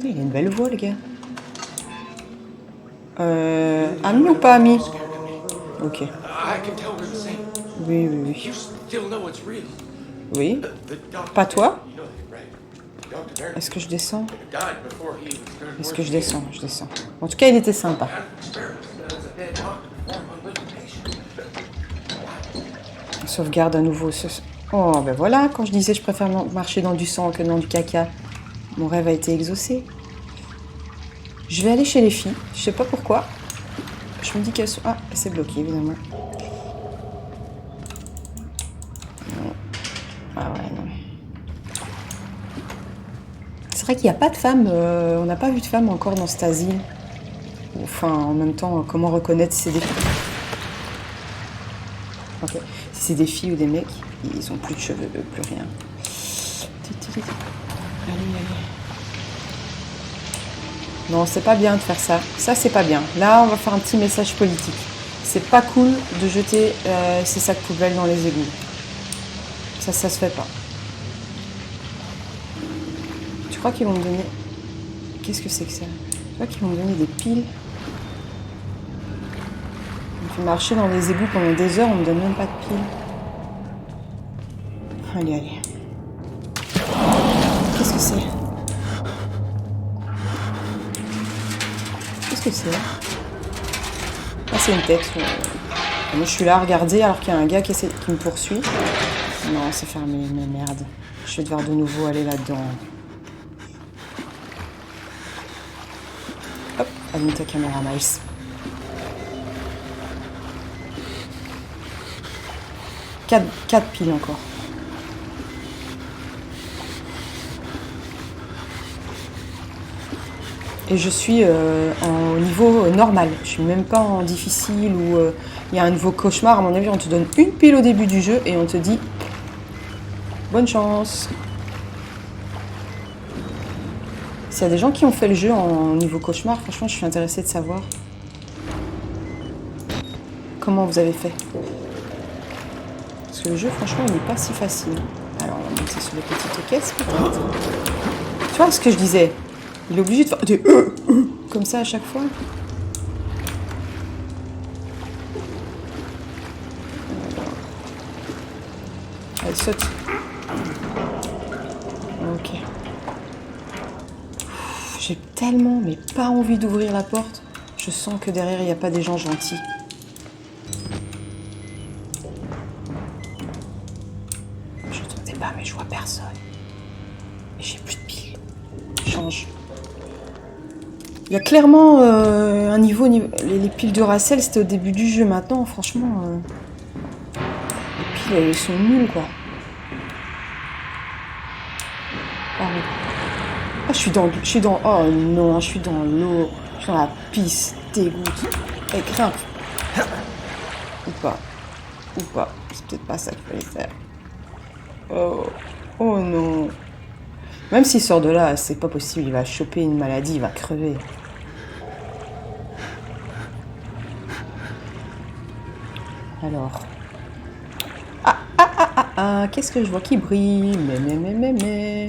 Speaker 1: Il a une belle voix, le gars. Ami ou pas ami? Ok. Oui, oui, oui. Oui. Pas toi? Est-ce que je descends? Est-ce que je descends? Je descends. En tout cas, il était sympa. On sauvegarde à nouveau ce... Oh, ben voilà, quand je disais je préfère marcher dans du sang que dans du caca. Mon rêve a été exaucé. Je vais aller chez les filles. Je sais pas pourquoi. Je me dis qu'elles sont... Ah, c'est bloqué, évidemment. Non. Ah ouais, non. C'est vrai qu'il n'y a pas de femmes. On n'a pas vu de femmes encore dans cet asile. Enfin, en même temps, comment reconnaître si c'est des filles? Ok. Si c'est des filles ou des mecs, ils ont plus de cheveux, plus rien. Allez, allez. Non, c'est pas bien de faire ça. Ça, c'est pas bien. Là, on va faire un petit message politique. C'est pas cool de jeter ces sacs poubelles dans les égouts. Ça se fait pas. Tu crois qu'ils vont me donner... Qu'est-ce que c'est que ça? Tu crois qu'ils vont me donner des piles? fait marcher dans les égouts pendant des heures, on me donne même pas de piles. Allez, allez. Qu'est-ce que c'est? Qu'est-ce que c'est? Ah, c'est une tête. Moi, je suis là à regarder alors qu'il y a un gars qui me poursuit. Non, c'est fermé, mais merde. Je vais devoir de nouveau aller là-dedans. Hop, allume ta caméra, Miles. Quatre piles encore. Et je suis en niveau normal. Je suis même pas en difficile ou il y a un nouveau cauchemar. À mon avis, on te donne une pile au début du jeu et on te dit bonne chance. S'il y a des gens qui ont fait le jeu en niveau cauchemar, franchement, je suis intéressée de savoir comment vous avez fait. Parce que le jeu, franchement, il n'est pas si facile. Alors, on va monter sur les petites caisses, peut-être. Tu vois ce que je disais? Il est obligé de faire des comme ça à chaque fois. Allez, saute. Ok. J'ai tellement, mais pas envie d'ouvrir la porte. Je sens que derrière, il n'y a pas des gens gentils. Je ne t'entendais pas, mais je vois personne. Et j'ai plus de piles. Change. Il y a clairement un niveau... Les piles de Racel, c'était au début du jeu. Maintenant, franchement... les piles, elles sont nulles, quoi. Ah, oui. Ah, je suis dans... Oh non, je suis dans l'eau. Je suis dans la piste. Dégoûte. Et grimpe. Ou pas. Ou pas. C'est peut-être pas ça qu'il fallait faire. Oh. Oh non. Même s'il sort de là, c'est pas possible. Il va choper une maladie. Il va crever. Alors. Ah, qu'est-ce que je vois qui brille? Mais.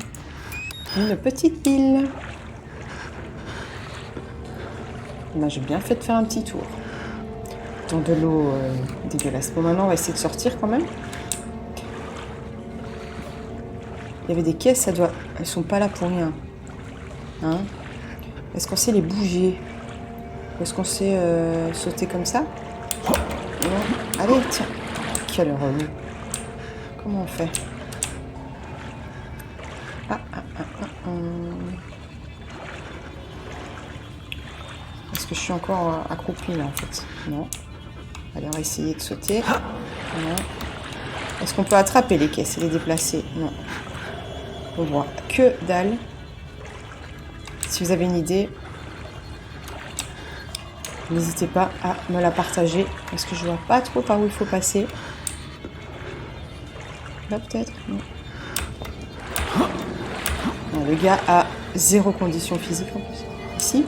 Speaker 1: Une petite pile. Là, j'ai bien fait de faire un petit tour. Dans de l'eau dégueulasse. Bon, maintenant, on va essayer de sortir quand même. Il y avait des caisses, elles sont pas là pour rien. Hein? Est-ce qu'on sait les bouger? Est-ce qu'on sait sauter comme ça? Non. Allez, tiens. Quel relou. Comment on fait? Est-ce que je suis encore accroupie là en fait? Non. Allez, on va essayer de sauter. Non. Est-ce qu'on peut attraper les caisses et les déplacer? Non. On voit que dalle. Si vous avez une idée, n'hésitez pas à me la partager parce que je vois pas trop par où il faut passer. Là peut-être. Non. Non, le gars a zéro condition physique en plus. Ici.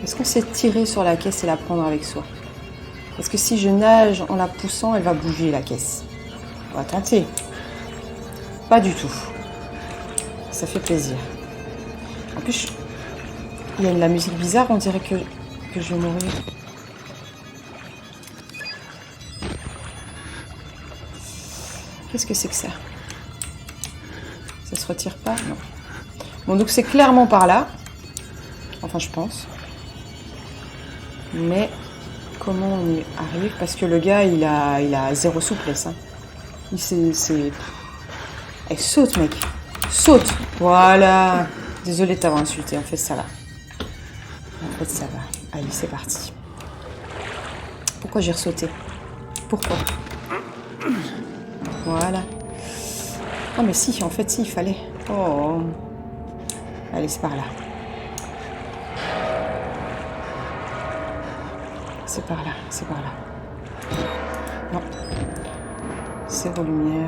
Speaker 1: Est-ce qu'on sait tirer sur la caisse et la prendre avec soi? Parce que si je nage en la poussant, elle va bouger la caisse. On va tenter. Pas du tout. Ça fait plaisir. En plus, il y a de la musique bizarre, on dirait que je vais mourir. Qu'est-ce que c'est que ça? Ça se retire pas? Non. Bon, donc c'est clairement par là. Enfin, je pense. Mais comment on y arrive? Parce que le gars, il a zéro souplesse. Hein. Allez, saute, mec. Saute. Voilà. Désolée de t'avoir insulté. En fait, ça va. En fait, ça va. Allez, c'est parti. Pourquoi j'ai ressauté? Pourquoi? Voilà. Ah, mais si, en fait, si, il fallait. Oh. Allez, c'est par là. C'est par là, c'est par là. Non. Zéro lumière.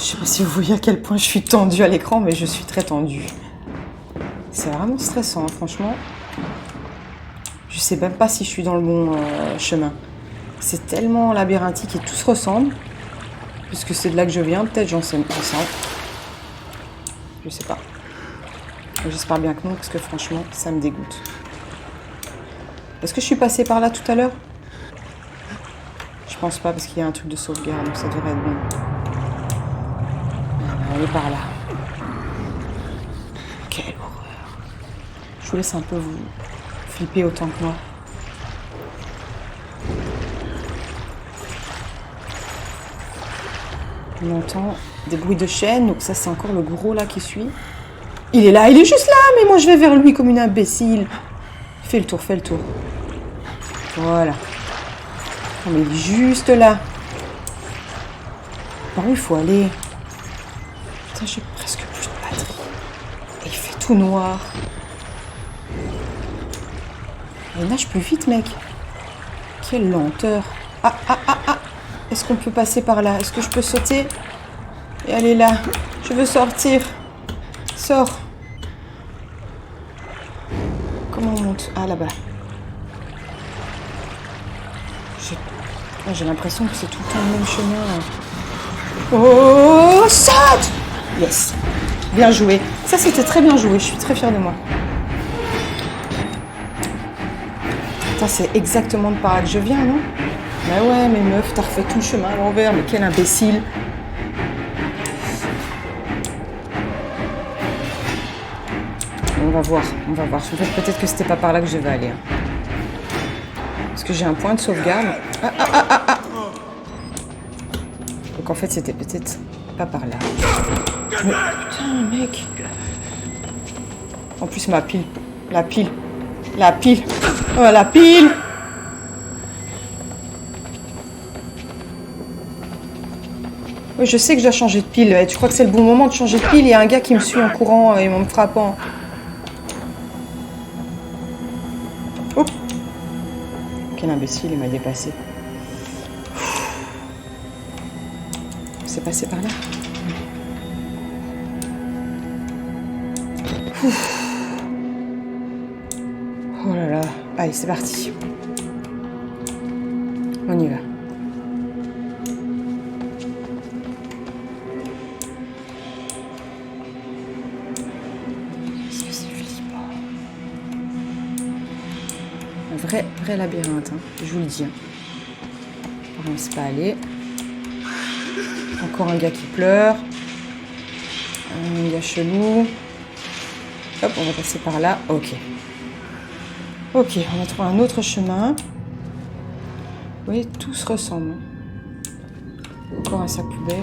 Speaker 1: Je sais pas si vous voyez à quel point je suis tendue à l'écran, mais je suis très tendue. C'est vraiment stressant, hein, franchement. Je sais même pas si je suis dans le bon chemin. C'est tellement labyrinthique et tout se ressemble. Puisque c'est de là que je viens, peut-être, j'en sais. Je sais pas. J'espère bien que non, parce que franchement, ça me dégoûte. Est-ce que je suis passée par là tout à l'heure? Je pense pas, parce qu'il y a un truc de sauvegarde, donc ça devrait être bon. On est par là. Quelle horreur. Je vous laisse un peu vous flipper autant que moi. On entend des bruits de chaîne, donc ça c'est encore le gros là qui suit. Il est là, il est juste là, mais moi je vais vers lui comme une imbécile. Fais le tour, fais le tour. Voilà. Non mais il est juste là. Par où il faut aller? Putain, j'ai presque plus de batterie. Et il fait tout noir. Il nage plus vite, mec. Quelle lenteur. Ah. Est-ce qu'on peut passer par là? Est-ce que je peux sauter? Et aller là. Je veux sortir. Sors. Comment on monte? Ah, là-bas. J'ai l'impression que c'est tout le temps le même chemin. Oh, saute! Yes. Bien joué. Ça, c'était très bien joué. Je suis très fière de moi. Putain, c'est exactement de par là que je viens, non? Bah ouais, mais meuf, t'as refait tout le chemin à l'envers. Mais quel imbécile. On va voir. Peut-être que c'était pas par là que je vais aller. Parce que j'ai un point de sauvegarde. Ah. Donc en fait, c'était peut-être pas par là. Mais putain, mec. En plus, ma pile. La pile. Oh, la pile. Oui, je sais que je dois changer de pile. Tu crois que c'est le bon moment de changer de pile? Il y a un gars qui me suit en courant et en me frappant. Oh. Quel imbécile, il m'a dépassé. C'est passé par là. Oh là là. Allez, c'est parti. On y va. Qu'est-ce que c'est flippant. Un vrai labyrinthe, hein. Je vous le dis. On ne sait pas aller. Encore un gars qui pleure. Un gars chelou. Hop, on va passer par là. Ok, on a trouvé un autre chemin. Vous voyez, tout se ressemble. Encore un sac poubelle.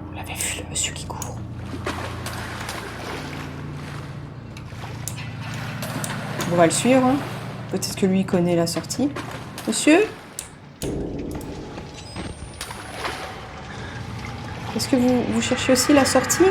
Speaker 1: Vous l'avez vu, le monsieur qui court. On va le suivre. Hein. Peut-être que lui connaît la sortie. Monsieur ? Est-ce que vous cherchez aussi la sortie ?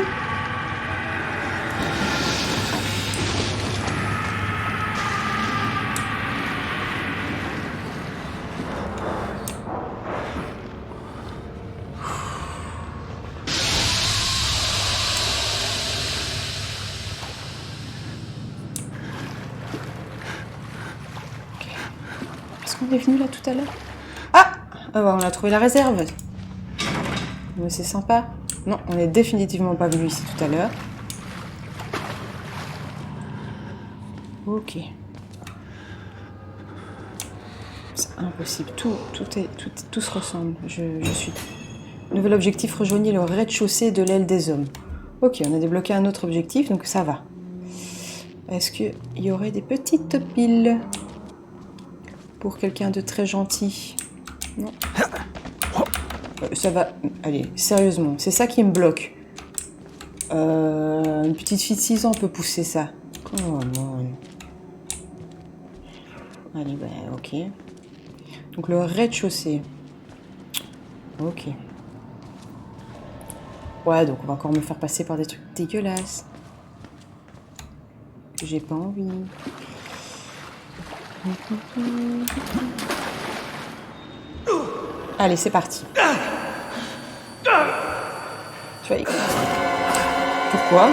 Speaker 1: Est-ce qu'on est venu là tout à l'heure ? Ah, on a trouvé la réserve. Mais c'est sympa. Non, on n'est définitivement pas venu ici tout à l'heure. Ok. C'est impossible. Tout se ressemble. Je suis... Nouvel objectif, rejoignez le rez-de-chaussée de l'aile des hommes. Ok, on a débloqué un autre objectif, donc ça va. Est-ce qu'il y aurait des petites piles pour quelqu'un de très gentil? Non. Ça va. Allez, sérieusement, c'est ça qui me bloque. Une petite fille de 6 ans peut pousser ça. Oh non. Allez, ok. Donc le rez-de-chaussée. Ok. Ouais, donc on va encore me faire passer par des trucs dégueulasses. J'ai pas envie. Allez, c'est parti. Tu vas y croire. Pourquoi?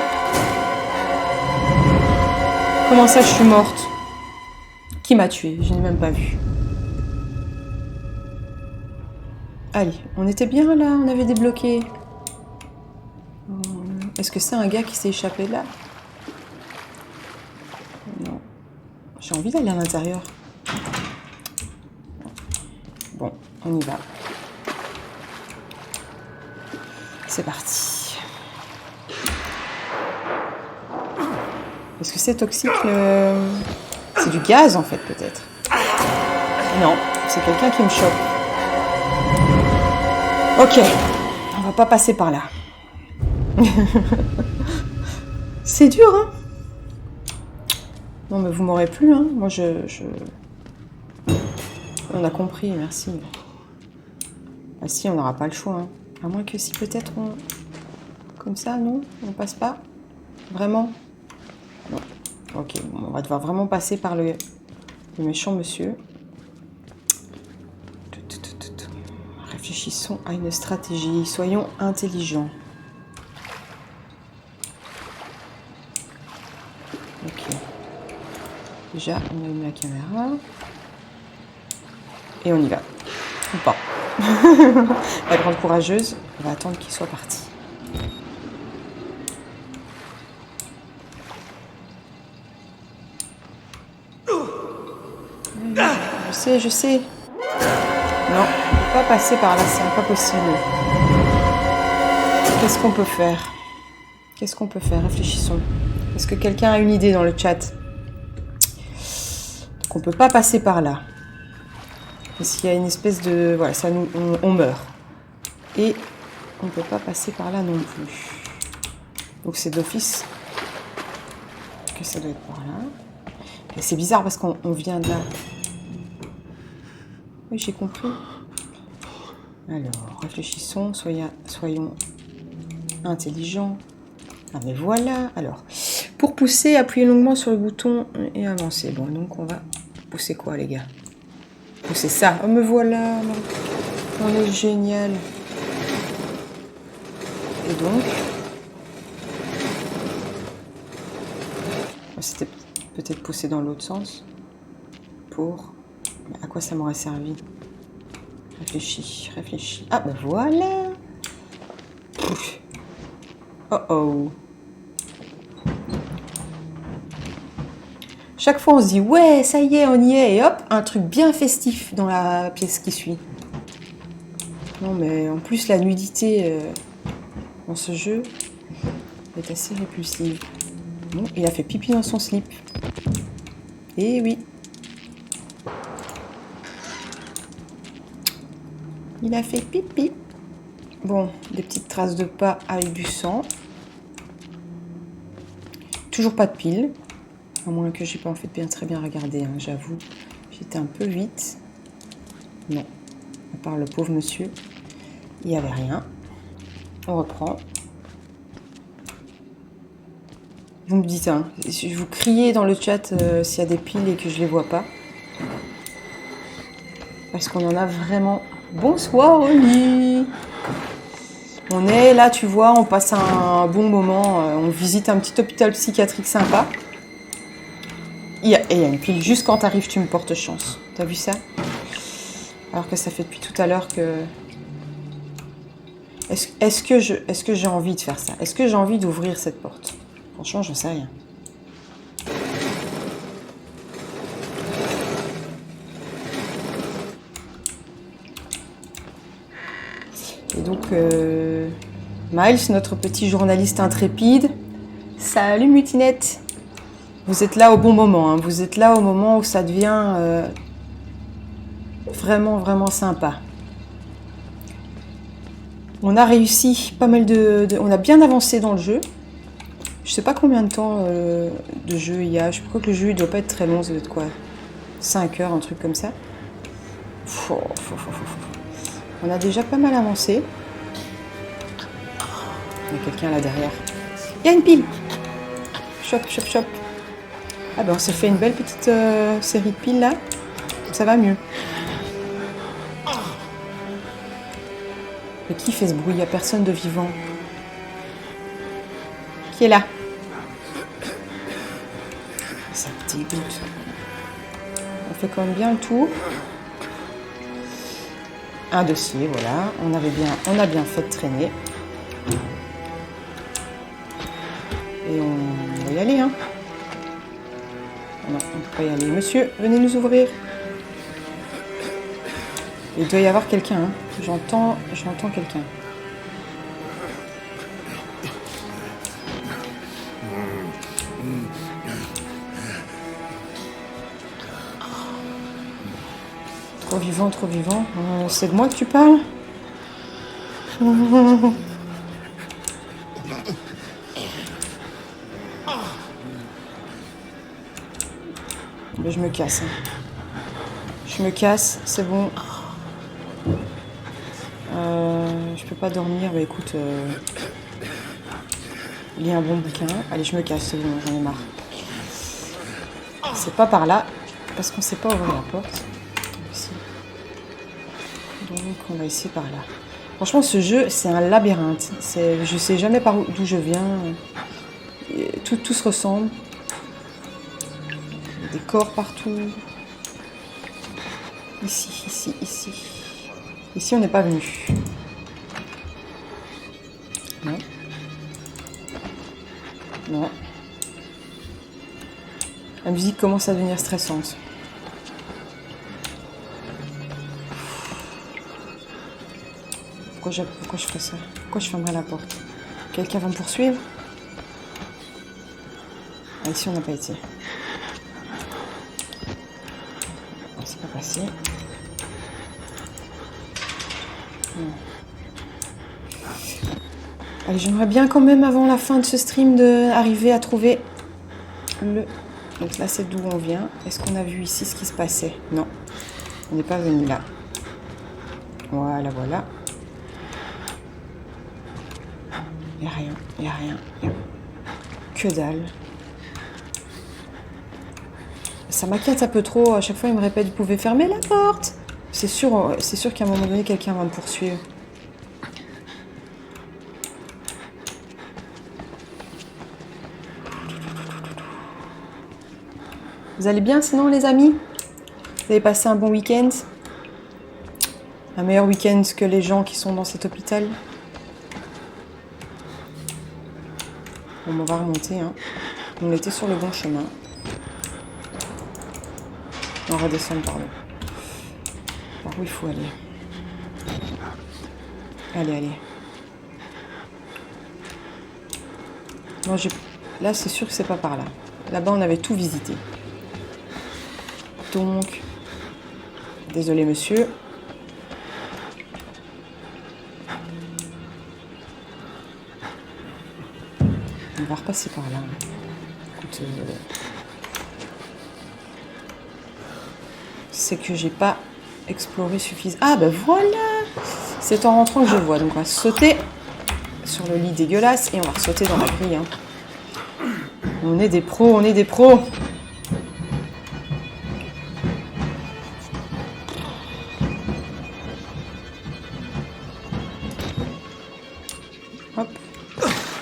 Speaker 1: Comment ça, je suis morte? Qui m'a tuée? Je n'ai même pas vu. Allez, on était bien là, on avait débloqué. Est-ce que c'est un gars qui s'est échappé de là? Non. J'ai envie d'aller à l'intérieur. Bon, on y va. C'est parti. Est-ce que c'est toxique C'est du gaz en fait peut-être. Non, c'est quelqu'un qui me chope. Ok, on va pas passer par là. C'est dur, hein? Non mais vous m'aurez plu, hein? Moi On a compris, merci. Ah si, on n'aura pas le choix, hein. À moins que si peut-être on... Comme ça, non? On passe pas? Vraiment? Non. Ok, bon, on va devoir vraiment passer par le méchant monsieur. Réfléchissons à une stratégie. Soyons intelligents. Ok. Déjà, on allume la caméra. Et on y va. Ou pas. La grande courageuse, on va attendre qu'il soit parti. Je sais. Non, on ne peut pas passer par là, c'est pas possible. Qu'est-ce qu'on peut faire? Qu'est-ce qu'on peut faire? Réfléchissons. Est-ce que quelqu'un a une idée dans le chat? Donc on peut pas passer par là. Parce qu'il y a une espèce de... Voilà, ça nous, on meurt. Et on ne peut pas passer par là non plus. Donc c'est d'office que ça doit être par là. Et c'est bizarre parce qu'on vient de là. Oui, j'ai compris. Alors, réfléchissons, soyons intelligents. Ah mais voilà. Alors, pour pousser, appuyez longuement sur le bouton et avancer. Bon, donc on va pousser quoi, les gars? Pousser ça. Oh, me voilà. On est génial. Et donc, c'était peut-être pousser dans l'autre sens. Pour... À quoi ça m'aurait servi? Réfléchis, réfléchis. Ah ben voilà. Oh oh. Chaque fois on se dit ouais ça y est on y est et hop un truc bien festif dans la pièce qui suit. Non mais en plus la nudité dans ce jeu est assez répulsive. Bon, il a fait pipi dans son slip. Eh oui. Il a fait pipi. Bon, des petites traces de pas avec du sang. Toujours pas de pile. À moins que j'ai pas en fait bien très bien regardé, hein, j'avoue. J'étais un peu vite. Non. À part le pauvre monsieur, il n'y avait rien. On reprend. Vous me dites, hein, vous criez dans le chat s'il y a des piles et que je les vois pas. Parce qu'on en a vraiment... Bonsoir Oli. On est là, tu vois, on passe un bon moment, on visite un petit hôpital psychiatrique sympa. Et il y a une pile, juste quand t'arrives, tu me portes chance. T'as vu ça? Alors que ça fait depuis tout à l'heure que... Est-ce que j'ai envie de faire ça? Est-ce que j'ai envie d'ouvrir cette porte? Franchement, j'en sais rien. Et donc, Miles, notre petit journaliste intrépide. Salut Mutinette. Vous êtes là au bon moment, hein. Vous êtes là au moment où ça devient vraiment, vraiment sympa. On a réussi pas mal on a bien avancé dans le jeu. Je sais pas combien de temps de jeu il y a. Je crois que le jeu il doit pas être très long, ça doit être quoi? 5 heures, un truc comme ça. On a déjà pas mal avancé. Il y a quelqu'un là derrière. Il y a une pile. Chop, chop, chop. Ah ben on s'est fait une belle petite série de piles là. Ça va mieux. Mais qui fait ce bruit? Il n'y a personne de vivant. Qui est là? Ça me dégoûte. On fait quand même bien le tour. Un dossier, voilà. On a bien fait de traîner. Et on va y aller, hein. Non, on ne peut pas y aller. Monsieur, venez nous ouvrir. Il doit y avoir quelqu'un, hein. J'entends quelqu'un. Trop vivant, trop vivant. C'est de moi que tu parles? Mais je me casse. Hein. Je me casse, c'est bon. Je peux pas dormir, bah écoute, lis un bon bouquin. Allez, je me casse, c'est bon, j'en ai marre. C'est pas par là, parce qu'on sait pas ouvrir la porte. Ici. Donc on va essayer par là. Franchement, ce jeu, c'est un labyrinthe. Je sais jamais d'où je viens. Tout se ressemble. Il y a des corps partout. Ici, ici, ici. Ici, on n'est pas venu. Non. Non. La musique commence à devenir stressante. Pourquoi je ferais ça? Pourquoi je fermerais la porte? Quelqu'un va me poursuivre? Ah, ici, on n'a pas été. Non, c'est pas passé. Non. Allez, j'aimerais bien quand même, avant la fin de ce stream, d'arriver à trouver le... Donc là, c'est d'où on vient. Est-ce qu'on a vu ici ce qui se passait? Non. On n'est pas venu là. Voilà, voilà. Il n'y a rien, il n'y a rien. Y a que dalle. Ça m'inquiète un peu trop. À chaque fois, il me répète, vous pouvez fermer la porte. C'est sûr qu'à un moment donné, quelqu'un va me poursuivre. Vous allez bien sinon, les amis? Vous avez passé un bon week-end? Un meilleur week-end que les gens qui sont dans cet hôpital? Bon, on va remonter. Hein. On était sur le bon chemin. On va redescendre par là. Par où il faut aller? Allez, allez. Non, là, c'est sûr que c'est pas par là. Là-bas, on avait tout visité. Donc, désolé, monsieur. On va repasser par là. Écoute, c'est que j'ai pas exploré suffisamment. Ah, ben voilà! C'est en rentrant que je vois. Donc, on va sauter sur le lit dégueulasse et on va sauter dans la grille. Hein. On est des pros, on est des pros! Hop.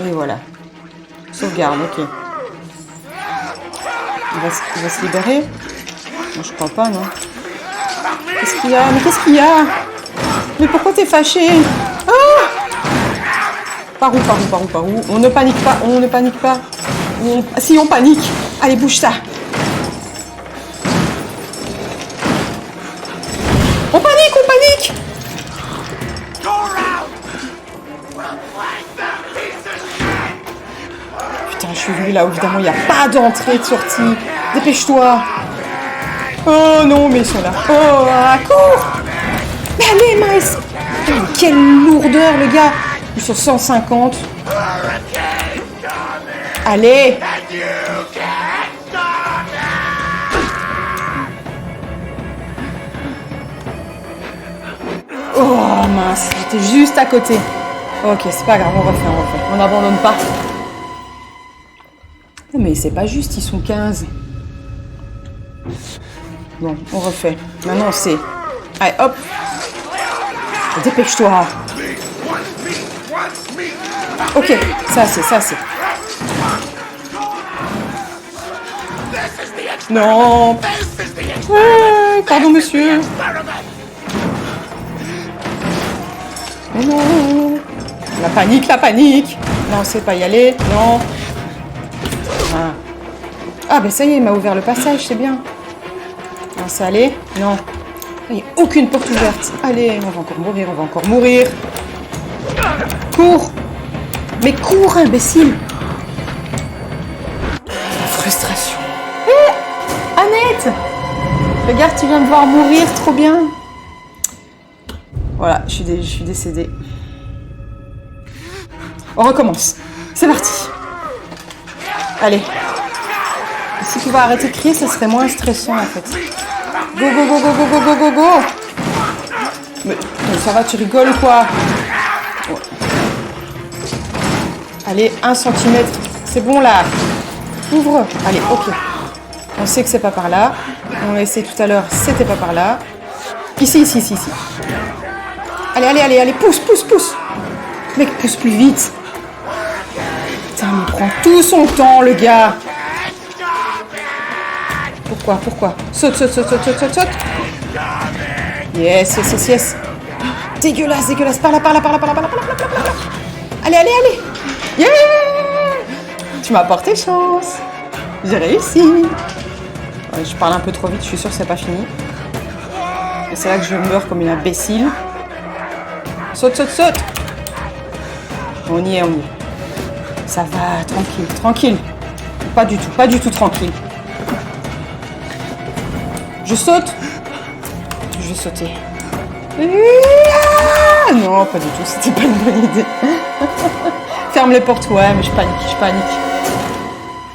Speaker 1: Et voilà. Sauvegarde, ok. Il va se libérer? Non, je crois pas, non. Qu'est-ce qu'il y a? Mais qu'est-ce qu'il y a? Mais pourquoi t'es fâché? Ah! Par où? On ne panique pas, on ne panique pas. Si, on panique. Allez, bouge ça. On panique! Putain, je suis venue là où évidemment il n'y a pas d'entrée et de sortie. Dépêche-toi. Oh non, mais ils sont là. Oh, cours. Mais allez, Miles. Putain, mais quelle lourdeur, le gars. Ils sont 150. Allez. Oh mince, j'étais juste à côté. Ok, c'est pas grave, on refait. On n'abandonne pas. Non mais c'est pas juste, ils sont 15. Bon, on refait. Maintenant c'est... Allez, hop. Dépêche-toi. Ok, ça c'est. Non. Ouais, pardon monsieur. Mais non. La panique. Non, c'est pas y aller. Non. Ah, ben ça y est, il m'a ouvert le passage, c'est bien. On va aller. Non. Il n'y a aucune porte ouverte. Allez, on va encore mourir, on va encore mourir. Cours. Mais cours, imbécile. Frustration. Hé, Annette, regarde, tu viens de voir mourir, trop bien. Voilà, je suis décédée. On recommence. C'est parti. Allez. Si tu vas arrêter de crier, ça serait moins stressant en fait. Go, go, go, go, go, go, go, go, go. Mais ça va, tu rigoles ou quoi? Ouais. Allez, 1 centimètre. C'est bon là. Ouvre. Allez, ok. On sait que c'est pas par là. On l'a essayé tout à l'heure, c'était pas par là. Ici, ici, ici, ici. Allez, allez, allez, allez, pousse, pousse, pousse. Mec, pousse plus vite. Putain, il prend tout son temps, le gars. Pourquoi? Saute, saute, saute, saute, saute, saute, saute. Yes, yes, yes, yes. Dégueulasse, dégueulasse. Par là, par là, par là, par là, par là, par là, par là, par là. Allez, allez, allez. Yeah. Tu m'as porté chance. J'ai réussi. Ouais, je parle un peu trop vite, je suis sûre que c'est pas fini. Et c'est là que je meurs comme une imbécile. Saute, saute, saute. On y est, on y est. Ça va, tranquille, tranquille. Pas du tout tranquille. Je saute. Je vais sauter. Ah non, pas du tout, c'était pas une bonne idée. Ferme les portes, ouais, mais je panique, je panique.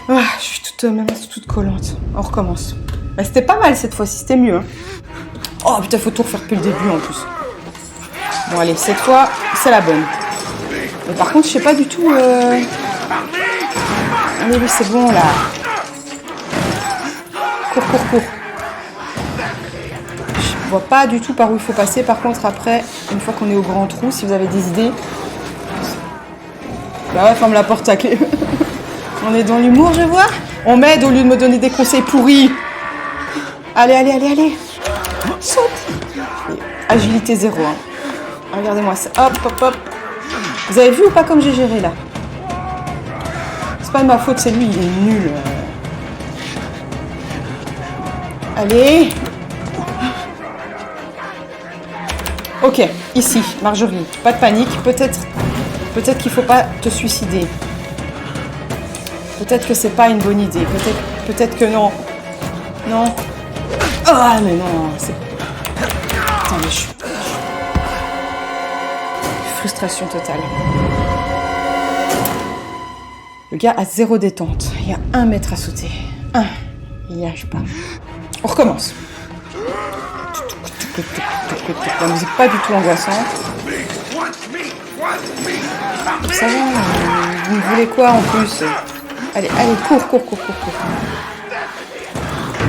Speaker 1: Ah, je suis toute collante. On recommence. Bah, c'était pas mal cette fois-ci, c'était mieux. Hein. Oh putain, faut tout refaire depuis le début en plus. Bon allez, cette fois, c'est la bonne. Mais par contre, je sais pas du tout... Allez, oui, c'est bon là. Cours, cours, cours. Je vois pas du tout par où il faut passer. Par contre, après, une fois qu'on est au grand trou, si vous avez des idées... Bah ouais, ferme la porte à clé. On est dans l'humour, je vois. On m'aide au lieu de me donner des conseils pourris. Allez, allez, allez, allez. Saute. Agilité 0. Hein. Regardez-moi ça. Hop, hop, hop. Vous avez vu ou pas comme j'ai géré là? C'est pas de ma faute, c'est lui, il est nul. Allez. Ok, ici, Marjorie. Pas de panique. Peut-être qu'il faut pas te suicider. Peut-être que c'est pas une bonne idée. Peut-être que non. Non. Ah, mais non, c'est... Putain, mais je suis... Frustration totale. Le gars a 0 détente. Il y a 1 mètre à sauter. 1. Il n'y arrive pas. On recommence. La musique pas du tout angoissante. Ça va, vous voulez quoi en plus? Allez, allez, cours, cours, cours, cours, cours.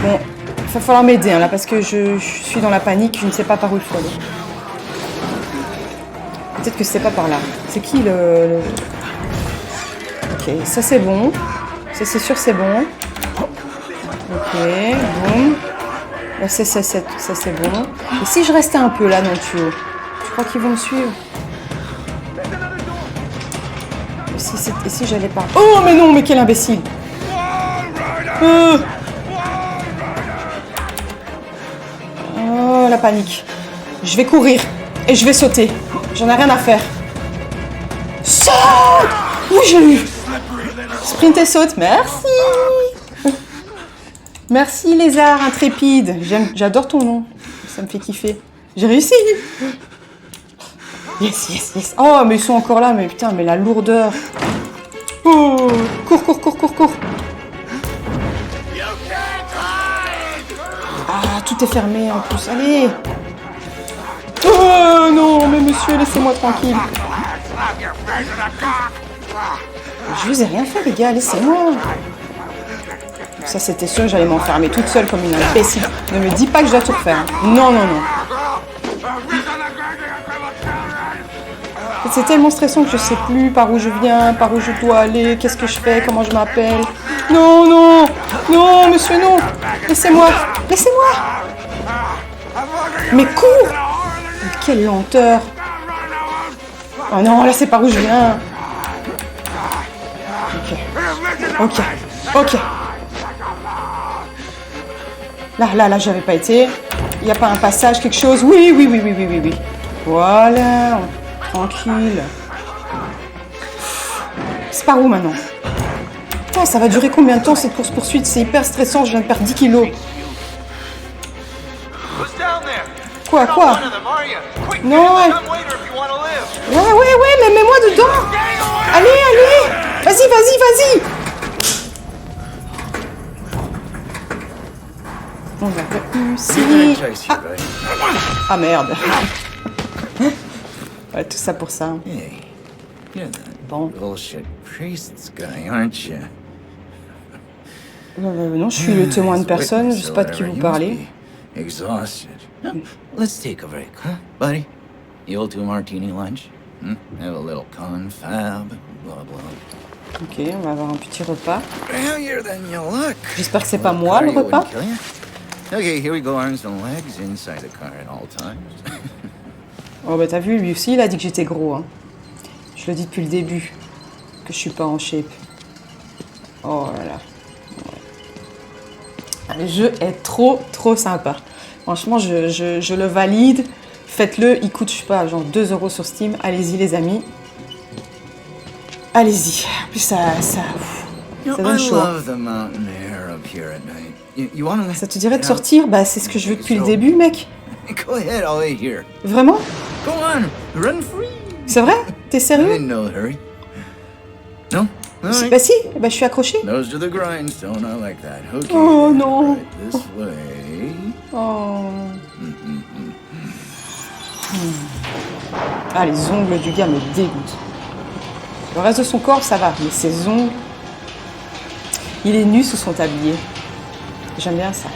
Speaker 1: Bon, il va falloir m'aider hein, là parce que je suis dans la panique, je ne sais pas par où il faut aller. Peut-être que c'est pas par là. C'est qui le... Ok, ça c'est bon. Ça c'est sûr c'est bon. Ok, boum. Là ça c'est bon. Et si je restais un peu là dans le tuyau? Je crois qu'ils vont me suivre. Et si j'allais pas... Oh mais non, mais quel imbécile. Oh la panique. Je vais courir et je vais sauter. J'en ai rien à faire. Saute! Oui, j'ai eu. Sprint et saute, merci. Merci lézard intrépide. J'adore ton nom. Ça me fait kiffer. J'ai réussi. Yes, yes, yes. Oh, mais ils sont encore là, mais putain, mais la lourdeur. Oh, cours, cours, cours, cours, cours. Ah, tout est fermé en plus. Allez. Oh non, mais monsieur, laissez-moi tranquille. Je vous ai rien fait, les gars, laissez-moi. Ça, c'était sûr que j'allais m'enfermer toute seule comme une imbécile. Ne me dis pas que je dois tout refaire. Non, non, non. C'est tellement stressant que je sais plus par où je viens, par où je dois aller, qu'est-ce que je fais, comment je m'appelle. Non, non, non, monsieur, non. Laissez-moi, laissez-moi. Mais cours. Quelle lenteur. Oh non, là c'est par où je viens. Ok, ok, ok. Là, j'avais pas été. Il n'y a pas un passage, quelque chose? Oui. Voilà, tranquille. C'est par où maintenant? Putain, ça va durer combien de temps cette course-poursuite? C'est hyper stressant, je viens de perdre 10 kilos. Quoi? Non, ouais, mais mets-moi dedans. Allez. Vas-y. On va réussir. Ah merde. Ouais, tout ça pour ça. Bon. Non, je suis le témoin de personne, je sais pas de qui vous parlez.
Speaker 2: Let's take a break, huh, buddy? You'll do martini lunch? Have a little confab, blah blah.
Speaker 1: Ok, on va avoir un petit repas.
Speaker 2: Heavier than you look.
Speaker 1: J'espère que c'est pas moi le repas.
Speaker 2: Okay, here we go, arms and legs inside the car at all times.
Speaker 1: Oh bah t'as vu, lui aussi il a dit que j'étais gros. Hein. Je le dis depuis le début, que je suis pas en shape. Oh là là. Ouais. Le jeu est trop sympa. Franchement, je le valide. Faites-le, il coûte, je sais pas, genre 2 € sur Steam. Allez-y les amis. Allez-y. En plus ça donne chaud. Ça te dirait de sortir? Bah c'est ce que je veux depuis le début, mec.
Speaker 2: Go ahead, I'll wait here.
Speaker 1: Vraiment?
Speaker 2: Go on, run free.
Speaker 1: C'est vrai? T'es
Speaker 2: I
Speaker 1: sérieux?
Speaker 2: didn't know hurry. No? All right.
Speaker 1: Bah si, bah je suis accrochée.
Speaker 2: Nose to the grindstone, I like that. Okay.
Speaker 1: Oh non.
Speaker 2: Right this way.
Speaker 1: Oh. Ah, les ongles du gars me dégoûtent. Le reste de son corps, ça va, mais ses ongles... Il est nu sous son tablier. J'aime bien ça.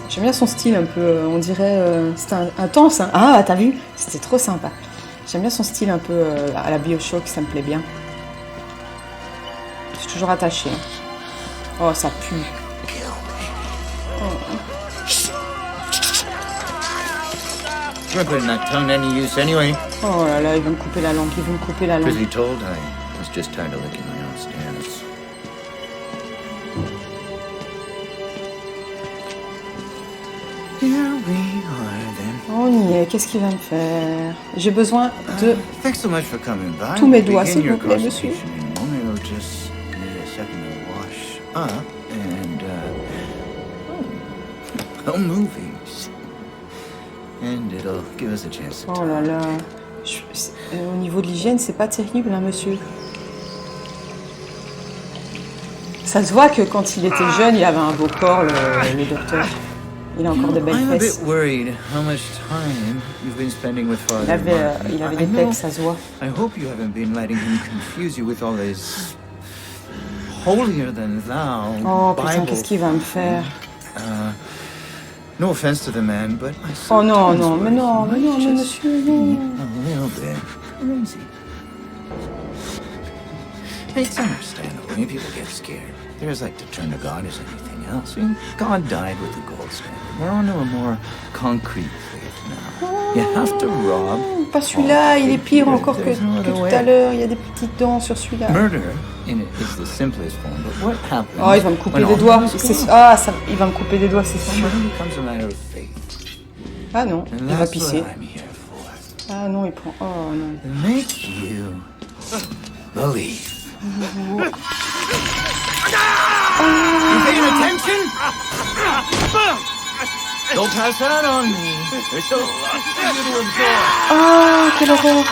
Speaker 1: J'aime bien son style un peu, on dirait... c'était intense, hein. Ah, t'as vu? C'était trop sympa. J'aime bien son style un peu à la BioShock, ça me plaît bien. Je suis toujours attachée. Oh, ça pue.
Speaker 2: You're putting that tongue to any use anyway.
Speaker 1: Oh là là, il va me couper la langue,
Speaker 2: Truth be told, I was just tired of licking my own stance. Here we are then.
Speaker 1: On y est, qu'est-ce qu'il va me faire? J'ai besoin de...
Speaker 2: Thanks so much for coming by.
Speaker 1: Tous mes doigts,
Speaker 2: Begin
Speaker 1: s'il
Speaker 2: your
Speaker 1: vous plaît, monsieur.
Speaker 2: consultation in a moment. It'll just need a second to wash up and movies. And it'll give us a chance to
Speaker 1: Oh là là. Au niveau de l'hygiène, c'est pas terrible, hein, monsieur. Ça se voit que quand il était jeune, il avait un beau corps, le docteur. Il a encore de belles
Speaker 2: I'm a
Speaker 1: fesses.
Speaker 2: bit worried how much time you've been spending with Father Martin.
Speaker 1: Il avait
Speaker 2: I
Speaker 1: des
Speaker 2: know-
Speaker 1: pecs, ça se voit.
Speaker 2: I hope you haven't been letting him confuse you with all his holier than thou
Speaker 1: Oh putain,
Speaker 2: Bible.
Speaker 1: qu'est-ce qu'il va me faire?
Speaker 2: No offense to the man, but I
Speaker 1: Oh non,
Speaker 2: sometimes
Speaker 1: non, mais non,
Speaker 2: worry
Speaker 1: mais
Speaker 2: he
Speaker 1: non, mais
Speaker 2: might
Speaker 1: monsieur,
Speaker 2: just
Speaker 1: non.
Speaker 2: be a little bit crazy. It's understandable. People get scared. They're as like to turn to God as anything else. God died with the gold standard. We're on to a more concrete faith now. You have to rob.
Speaker 1: Pas celui-là, il est pire encore que tout à l'heure. Il y a des petites dents sur celui-là.
Speaker 2: Murder in it is the simplest form, but what happens?
Speaker 1: Oh, il va me couper
Speaker 2: when
Speaker 1: des
Speaker 2: all
Speaker 1: doigts.
Speaker 2: is
Speaker 1: C'est-
Speaker 2: gone?
Speaker 1: Ah, ça, il va me couper des doigts, c'est
Speaker 2: It
Speaker 1: sûr.
Speaker 2: becomes a matter of faith.
Speaker 1: Ah non,
Speaker 2: And
Speaker 1: il va
Speaker 2: that's
Speaker 1: pisser.
Speaker 2: what I'm here for.
Speaker 1: Ah non, il prend... Oh non.
Speaker 2: To make you believe. You paying attention? Don't pass that on me. There's still a lot for you to absorb.
Speaker 1: Ah, quelle horreur!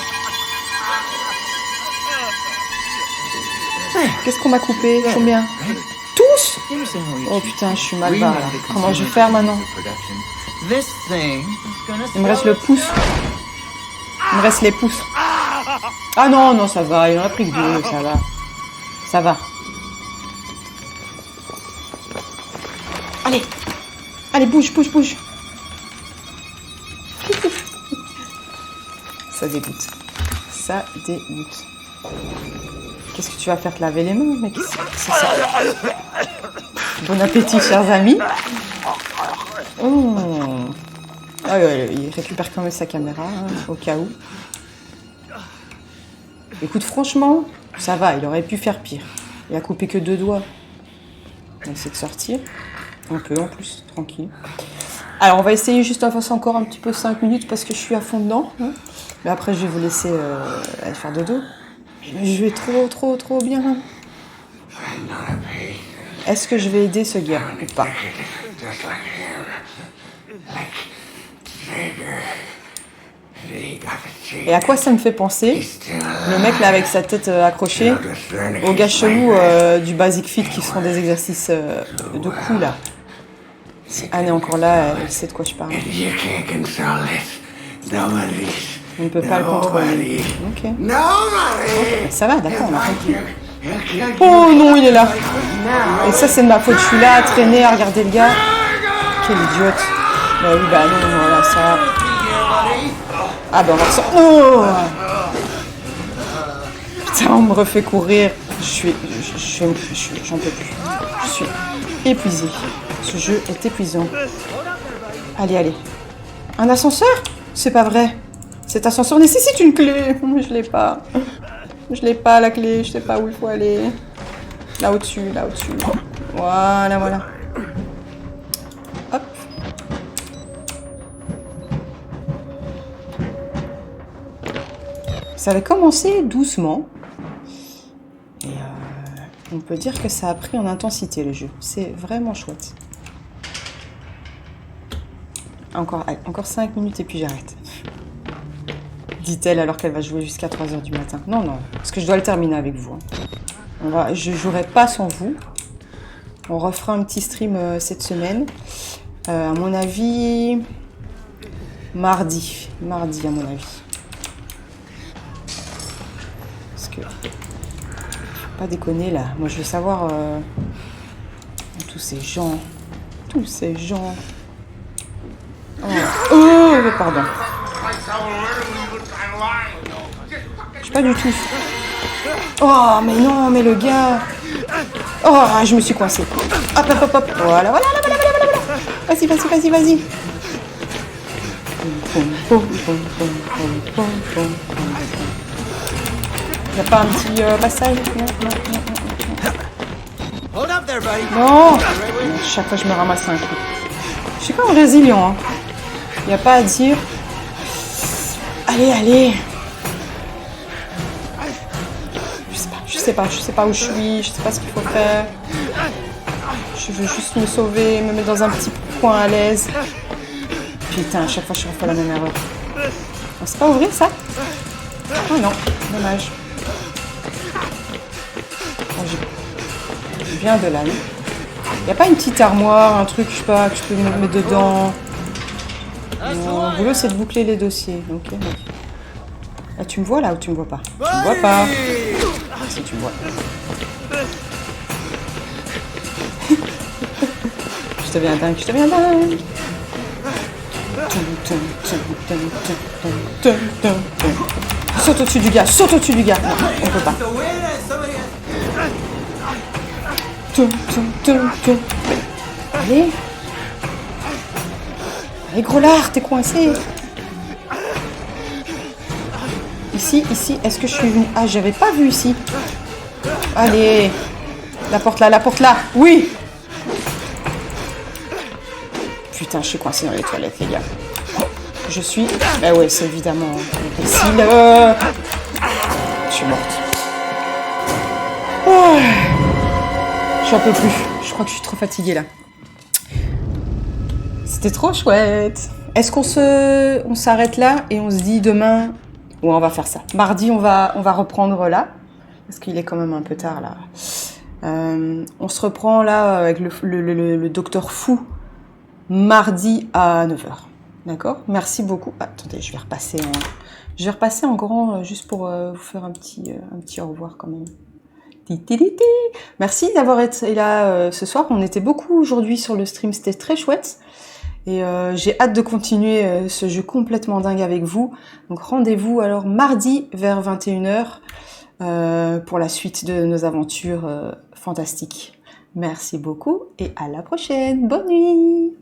Speaker 1: Qu'est-ce qu'on m'a coupé? Combien? Tous? Oh putain, je suis mal barre là. Comment je vais faire maintenant? Il me reste le pouce. Il me reste les pouces. Ah non, non, ça va. Il en a pris que deux, ça va. Ça va. Allez. Allez, bouge, bouge, bouge. Ça dégoûte. Ça dégoûte. Qu'est-ce que tu vas faire, te laver les mains, mec? C'est ça. Bon appétit, chers amis. Oh. Ah ouais, il récupère quand même sa caméra, hein, au cas où. Écoute, franchement, Ça va, il aurait pu faire pire. Il a coupé que 2 doigts. On va essayer de sortir. Un peu en plus, tranquille. Alors, on va essayer juste à faire encore un petit peu 5 minutes parce que je suis à fond dedans. Hein. Mais après, je vais vous laisser aller faire dodo. Mais je vais trop bien. Est-ce que je vais aider ce gars ou pas? Et à quoi ça me fait penser? Le mec là avec sa tête accrochée aux gars chelous du Basic Fit qui font des exercices de coups là. Si Anne est encore là, elle sait de quoi je parle. On ne peut pas le contrôler. Ok. Ça va, d'accord, on a compris. Oh non, il est là. Et ça, c'est de ma faute. Je suis là à traîner, à regarder le gars. Quel idiote. Bah oui, bah non, voilà, ça. Ah bah on va ressortir. Oh putain, on me refait courir. J'en peux plus. Je suis épuisée. Ce jeu est épuisant. Allez. Un ascenseur? C'est pas vrai. Cet ascenseur nécessite une clé. Je l'ai pas. Je l'ai pas la clé. Je sais pas où il faut aller. Là au-dessus. Voilà. Hop. Ça avait commencé doucement. Et on peut dire que ça a pris en intensité le jeu. C'est vraiment chouette. Encore 5 minutes et puis j'arrête. Dit-elle alors qu'elle va jouer jusqu'à 3h du matin. Non, parce que je dois le terminer avec vous. Je ne jouerai pas sans vous. On refera un petit stream cette semaine. À mon avis, mardi à mon avis. Parce que, faut pas déconner là. Moi je veux savoir tous ces gens. Oh, pardon. Je sais pas du tout. Oh, mais non, mais le gars. Oh, je me suis coincée. Hop. Voilà. Vas-y. Y a pas un petit passage? Non. Chaque fois je me ramasse un coup. Je suis quand même résilient. Hein. Y a pas à dire. Allez. Je sais pas où je suis, je sais pas ce qu'il faut faire. Je veux juste me sauver, me mettre dans un petit coin à l'aise. Putain, à chaque fois je refais la même erreur. On sait pas ouvrir ça? Oh non, dommage. Je viens de là, non? Y a pas une petite armoire, un truc, je sais pas, que je peux me mettre dedans? Non, le boulot c'est de boucler les dossiers. Ok. Là, tu me vois là ou tu me vois pas? Tu me vois pas. Si tu me vois. Je deviens dingue. Saute au-dessus du gars. Non, on peut pas. Allez, gros lard, t'es coincé. Ici, est-ce que je suis venue? Ah, j'avais pas vu ici. Allez, la porte là, oui. Putain, je suis coincée dans les toilettes, les gars. Je suis... Bah ouais, c'est évidemment imbécile. Je suis morte. Oh. J'en peux plus. Je crois que je suis trop fatiguée, là. C'était trop chouette. Est-ce qu'on s'arrête là et on se dit demain... Ouais, on va faire ça. Mardi, on va reprendre là. Parce qu'il est quand même un peu tard, là. On se reprend, là, avec le docteur Fou. Mardi à 9h. D'accord? Merci beaucoup. Attendez, je vais repasser en grand juste pour vous faire un petit au revoir quand même. Merci d'avoir été là ce soir. On était beaucoup aujourd'hui sur le stream. C'était très chouette. Et j'ai hâte de continuer ce jeu complètement dingue avec vous. Donc rendez-vous alors mardi vers 21h pour la suite de nos aventures fantastiques. Merci beaucoup et à la prochaine. Bonne nuit!